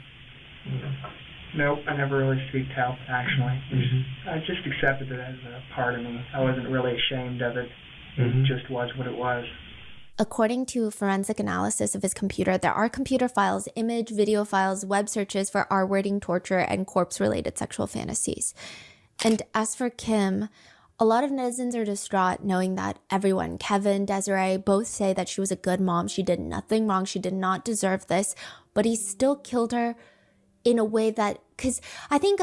S6: Nope, I never really seeked help, actually. I just accepted it as a part of me. I wasn't really ashamed of it. It just was what it was.
S5: According to forensic analysis of his computer, there are computer files, image, video files, web searches for R-wording, torture, and corpse-related sexual fantasies. And as for Kim, a lot of netizens are distraught knowing that everyone, Kevin, Desiree, both say that she was a good mom. She did nothing wrong. She did not deserve this. But he still killed her in a way that, because I think,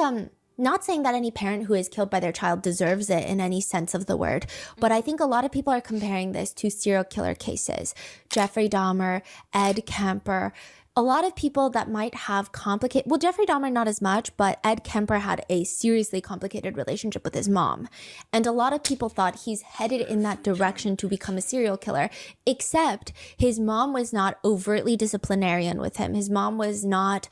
S5: not saying that any parent who is killed by their child deserves it in any sense of the word, but I think a lot of people are comparing this to serial killer cases. Jeffrey Dahmer, Ed Kemper, a lot of people that might have complicated, well, Jeffrey Dahmer not as much, but Ed Kemper had a seriously complicated relationship with his mom. And a lot of people thought he's headed in that direction to become a serial killer, except his mom was not overtly disciplinarian with him. His mom was not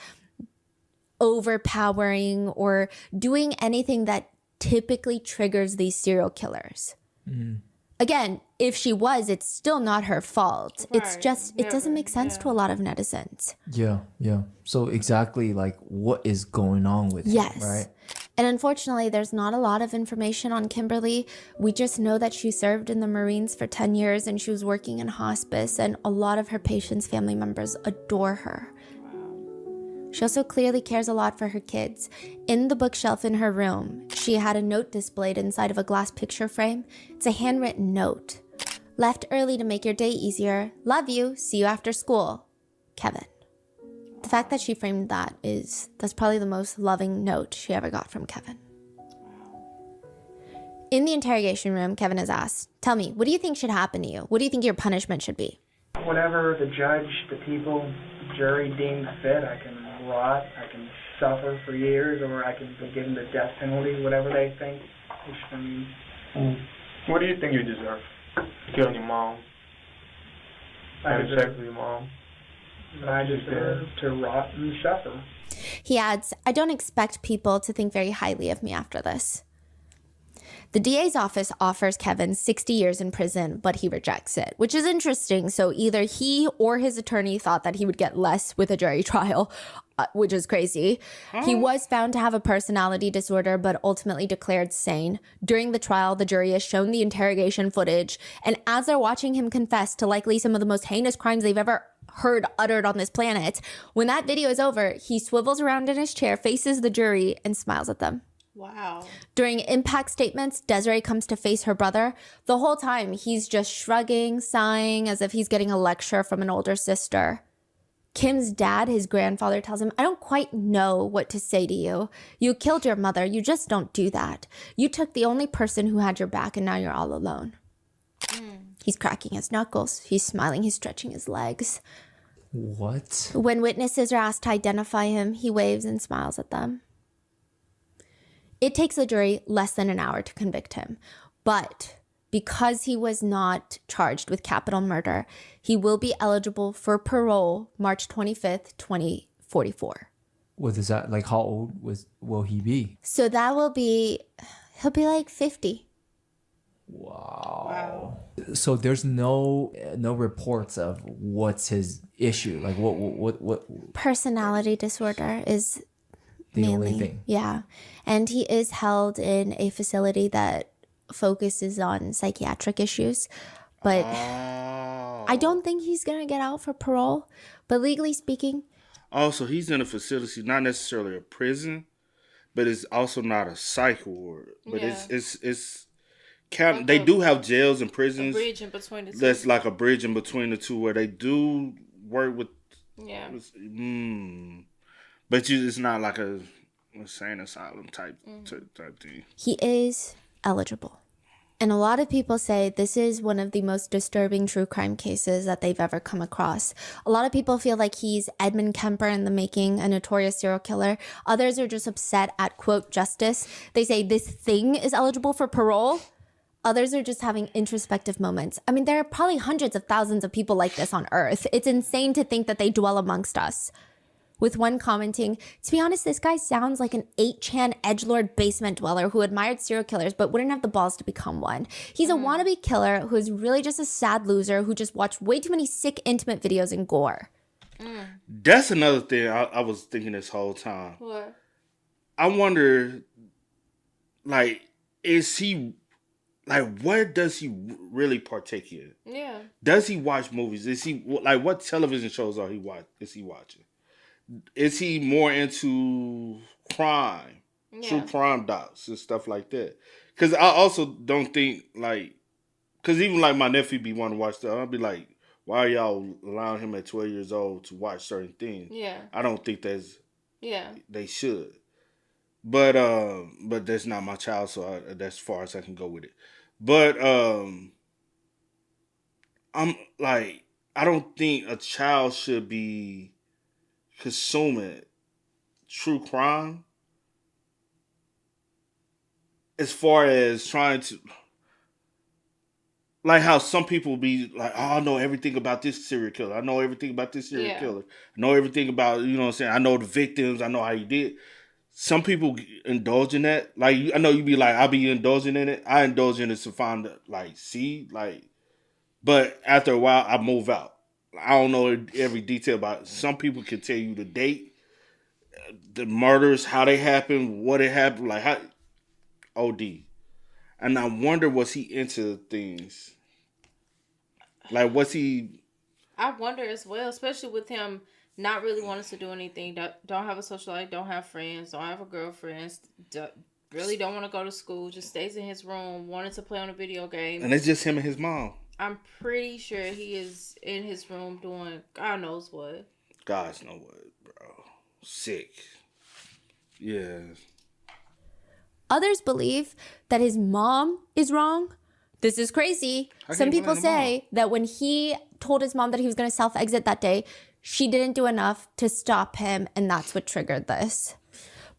S5: overpowering or doing anything that typically triggers these serial killers. Again, if she was, it's still not her fault. Right. It's just, it doesn't make sense to a lot of netizens.
S4: Yeah. So exactly like what is going on with him, right?
S5: And unfortunately, there's not a lot of information on Kimberly. We just know that she served in the Marines for 10 years and she was working in hospice, and a lot of her patients' family members adore her. She also clearly cares a lot for her kids. In the bookshelf in her room, she had a note displayed inside of a glass picture frame. It's a handwritten note. Left early to make your day easier. Love you. See you after school. Kevin. The fact that she framed that's probably the most loving note she ever got from Kevin. In the interrogation room, Kevin is asked, tell me, what do you think should happen to you? What do you think your punishment should be?
S6: Whatever the judge, the people, the jury deems fit, I can rot, I can suffer for years, or I can be given the death penalty, whatever they think.
S11: What do you think you deserve? Killing your mom? Having sex with your mom?
S6: I deserve to rot and suffer.
S5: He adds, I don't expect people to think very highly of me after this. The DA's office offers Kevin 60 years in prison, but he rejects it, which is interesting. So either he or his attorney thought that he would get less with a jury trial, which is crazy. He was found to have a personality disorder, but ultimately declared sane. During the trial, the jury is shown the interrogation footage, and as they're watching him confess to likely some of the most heinous crimes they've ever heard uttered on this planet, when that video is over, he swivels around in his chair, faces the jury, and smiles at them.
S3: Wow.
S5: During impact statements, Desiree comes to face her brother. The whole time, he's just shrugging, sighing, as if he's getting a lecture from an older sister. Kim's dad, his grandfather, tells him, I don't quite know what to say to you. You killed your mother. You just don't do that. You took the only person who had your back, and now you're all alone. He's cracking his knuckles. He's smiling. He's stretching his legs.
S4: What?
S5: When witnesses are asked to identify him, he waves and smiles at them. It takes the jury less than an hour to convict him, but because he was not charged with capital murder, he will be eligible for parole March 25th, 2044.
S4: What is that? Like, how old will he be?
S5: So he'll be like 50.
S4: Wow. So there's no reports of what's his issue. Like what
S5: Personality disorder is
S4: the
S5: mainly
S4: only thing.
S5: Yeah. And he is held in a facility that focuses on psychiatric issues. But I don't think he's going to get out for parole. But legally speaking.
S2: Also, he's in a facility, not necessarily a prison, but it's also not a psych ward. But it's kind of, they do have jails and prisons.
S3: A bridge in between the two.
S2: That's like a bridge in between the two where they do work with.
S3: Yeah.
S2: But it's not like a insane asylum type thing.
S5: He is eligible. And a lot of people say this is one of the most disturbing true crime cases that they've ever come across. A lot of people feel like he's Edmund Kemper in the making, a notorious serial killer. Others are just upset at, quote, justice. They say this thing is eligible for parole. Others are just having introspective moments. I mean, there are probably hundreds of thousands of people like this on Earth. It's insane to think that they dwell amongst us. With one commenting, to be honest, this guy sounds like an 8chan edgelord basement dweller who admired serial killers but wouldn't have the balls to become one. He's a wannabe killer who is really just a sad loser who just watched way too many sick, intimate videos and gore.
S2: That's another thing I was thinking this whole time.
S3: What?
S2: I wonder, like, is he, like, where does he really partake in?
S3: Yeah.
S2: Does he watch movies? Is he, like, what television shows is he watching? Is he more into crime, true crime docs and stuff like that? Because I also don't think, like, because even like my nephew be wanting to watch stuff, I'll be like, why are y'all allowing him at 12 years old to watch certain things?
S3: Yeah.
S2: I don't think
S3: yeah,
S2: they should. But that's not my child, so that's as far as I can go with it. But I'm like, I don't think a child should be consuming true crime as far as trying to, like how some people be like, oh, I know everything about this serial killer. I know everything about this serial killer. I know everything about, you know what I'm saying? I know the victims. I know how he did. Some people indulge in that. Like, I know you be like, I be indulging in it. I indulge in it to find, like, see, like, but after a while, I move out. I don't know every detail about it. Some people can tell you the date, the murders, how they happened, what it happened, like how OD. And I wonder, was he into things? Like, was he?
S3: I wonder as well, especially with him not really wanting to do anything. Don't have a social life, don't have friends, don't have a girlfriend. Really don't want to go to school. Just stays in his room, wanted to play on a video game.
S2: And it's just him and his mom.
S3: I'm pretty sure he is in his room doing God knows what.
S2: God knows what, bro. Sick. Yeah.
S5: Others believe that his mom is wrong. This is crazy. Some people say that when he told his mom that he was going to self-exit that day, she didn't do enough to stop him, and that's what triggered this.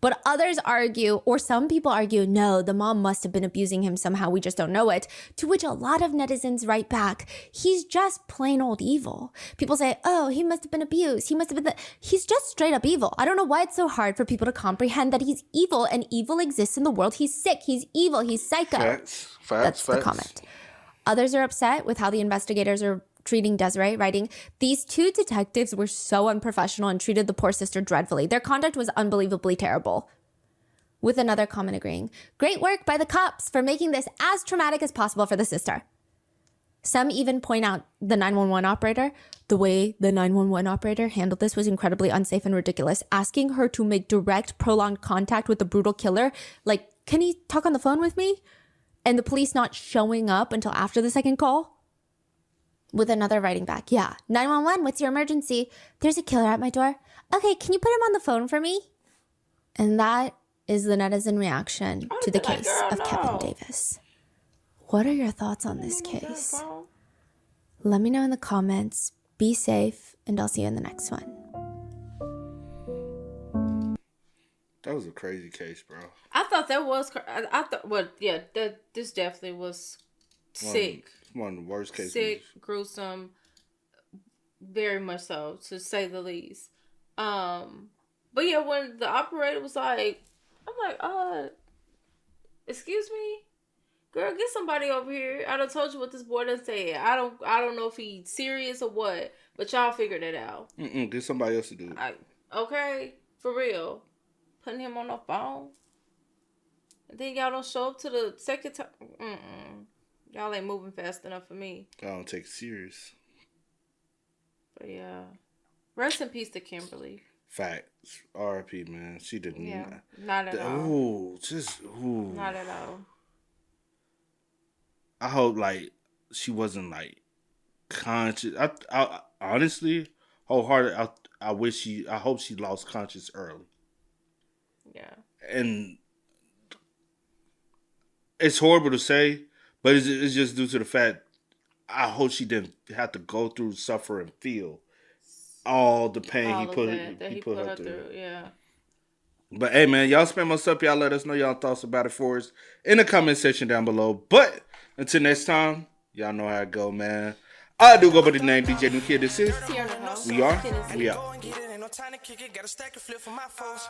S5: But others argue, or some people argue, no, the mom must have been abusing him somehow, we just don't know it. To which a lot of netizens write back, he's just plain old evil. People say, oh, he must have been abused. He must have been he's just straight up evil. I don't know why it's so hard for people to comprehend that he's evil, and evil exists in the world. He's sick, he's evil, he's psycho. That's the comment. Others are upset with how the investigators are treating Desiree, writing, these two detectives were so unprofessional and treated the poor sister dreadfully. Their conduct was unbelievably terrible. With another comment agreeing, great work by the cops for making this as traumatic as possible for the sister. Some even point out the 911 operator. The way the 911 operator handled this was incredibly unsafe and ridiculous, asking her to make direct, prolonged contact with the brutal killer. Like, can he talk on the phone with me? And the police not showing up until after the second call? With another writing back, yeah, 911, what's your emergency? There's a killer at my door. Okay, can you put him on the phone for me? And that is the netizen reaction to the case of Kevin Davis. What are your thoughts on this case? Let me know in the comments. Be safe, and I'll see you in the next one.
S2: That was a crazy case, bro.
S3: I thought that was, this definitely was sick.
S2: One of the worst cases.
S3: Sick, gruesome, very much so, to say the least. But yeah, when the operator was like, I'm like, excuse me? Girl, get somebody over here. I done told you what this boy done said. I don't know if he's serious or what, but y'all figured it out.
S2: Get somebody else to do it.
S3: Okay, for real. Putting him on the phone. And then y'all don't show up to the second time. Y'all ain't moving fast enough for me.
S2: I don't take it serious.
S3: But yeah. Rest in peace to Kimberly.
S2: Facts. R.I.P., man. She didn't.
S3: Yeah, not at all.
S2: Ooh.
S3: Not at all.
S2: I hope, like, she wasn't, like, conscious. I honestly, wholeheartedly, I hope she lost conscience early.
S3: Yeah.
S2: And it's horrible to say, but it's just due to the fact I hope she didn't have to go through, suffer, and feel all the pain he put her through.
S3: Yeah.
S2: But hey, man, y'all spam us up. Y'all let us know y'all thoughts about it for us in the comment section down below. But until next time, y'all know how it go, man. I do go by the name DJ New Kid. This is we are.
S1: Time to kick it, got a stack of flip for my foes.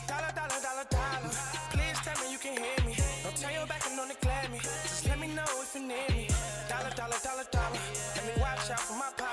S1: Dollar, dollar, dollar, dollar. Please tell me you can hear me. Don't turn your back and don't neglect me. Just let me know if you need me. Dollar, dollar, dollar, dollar. Let me watch out for my pocket.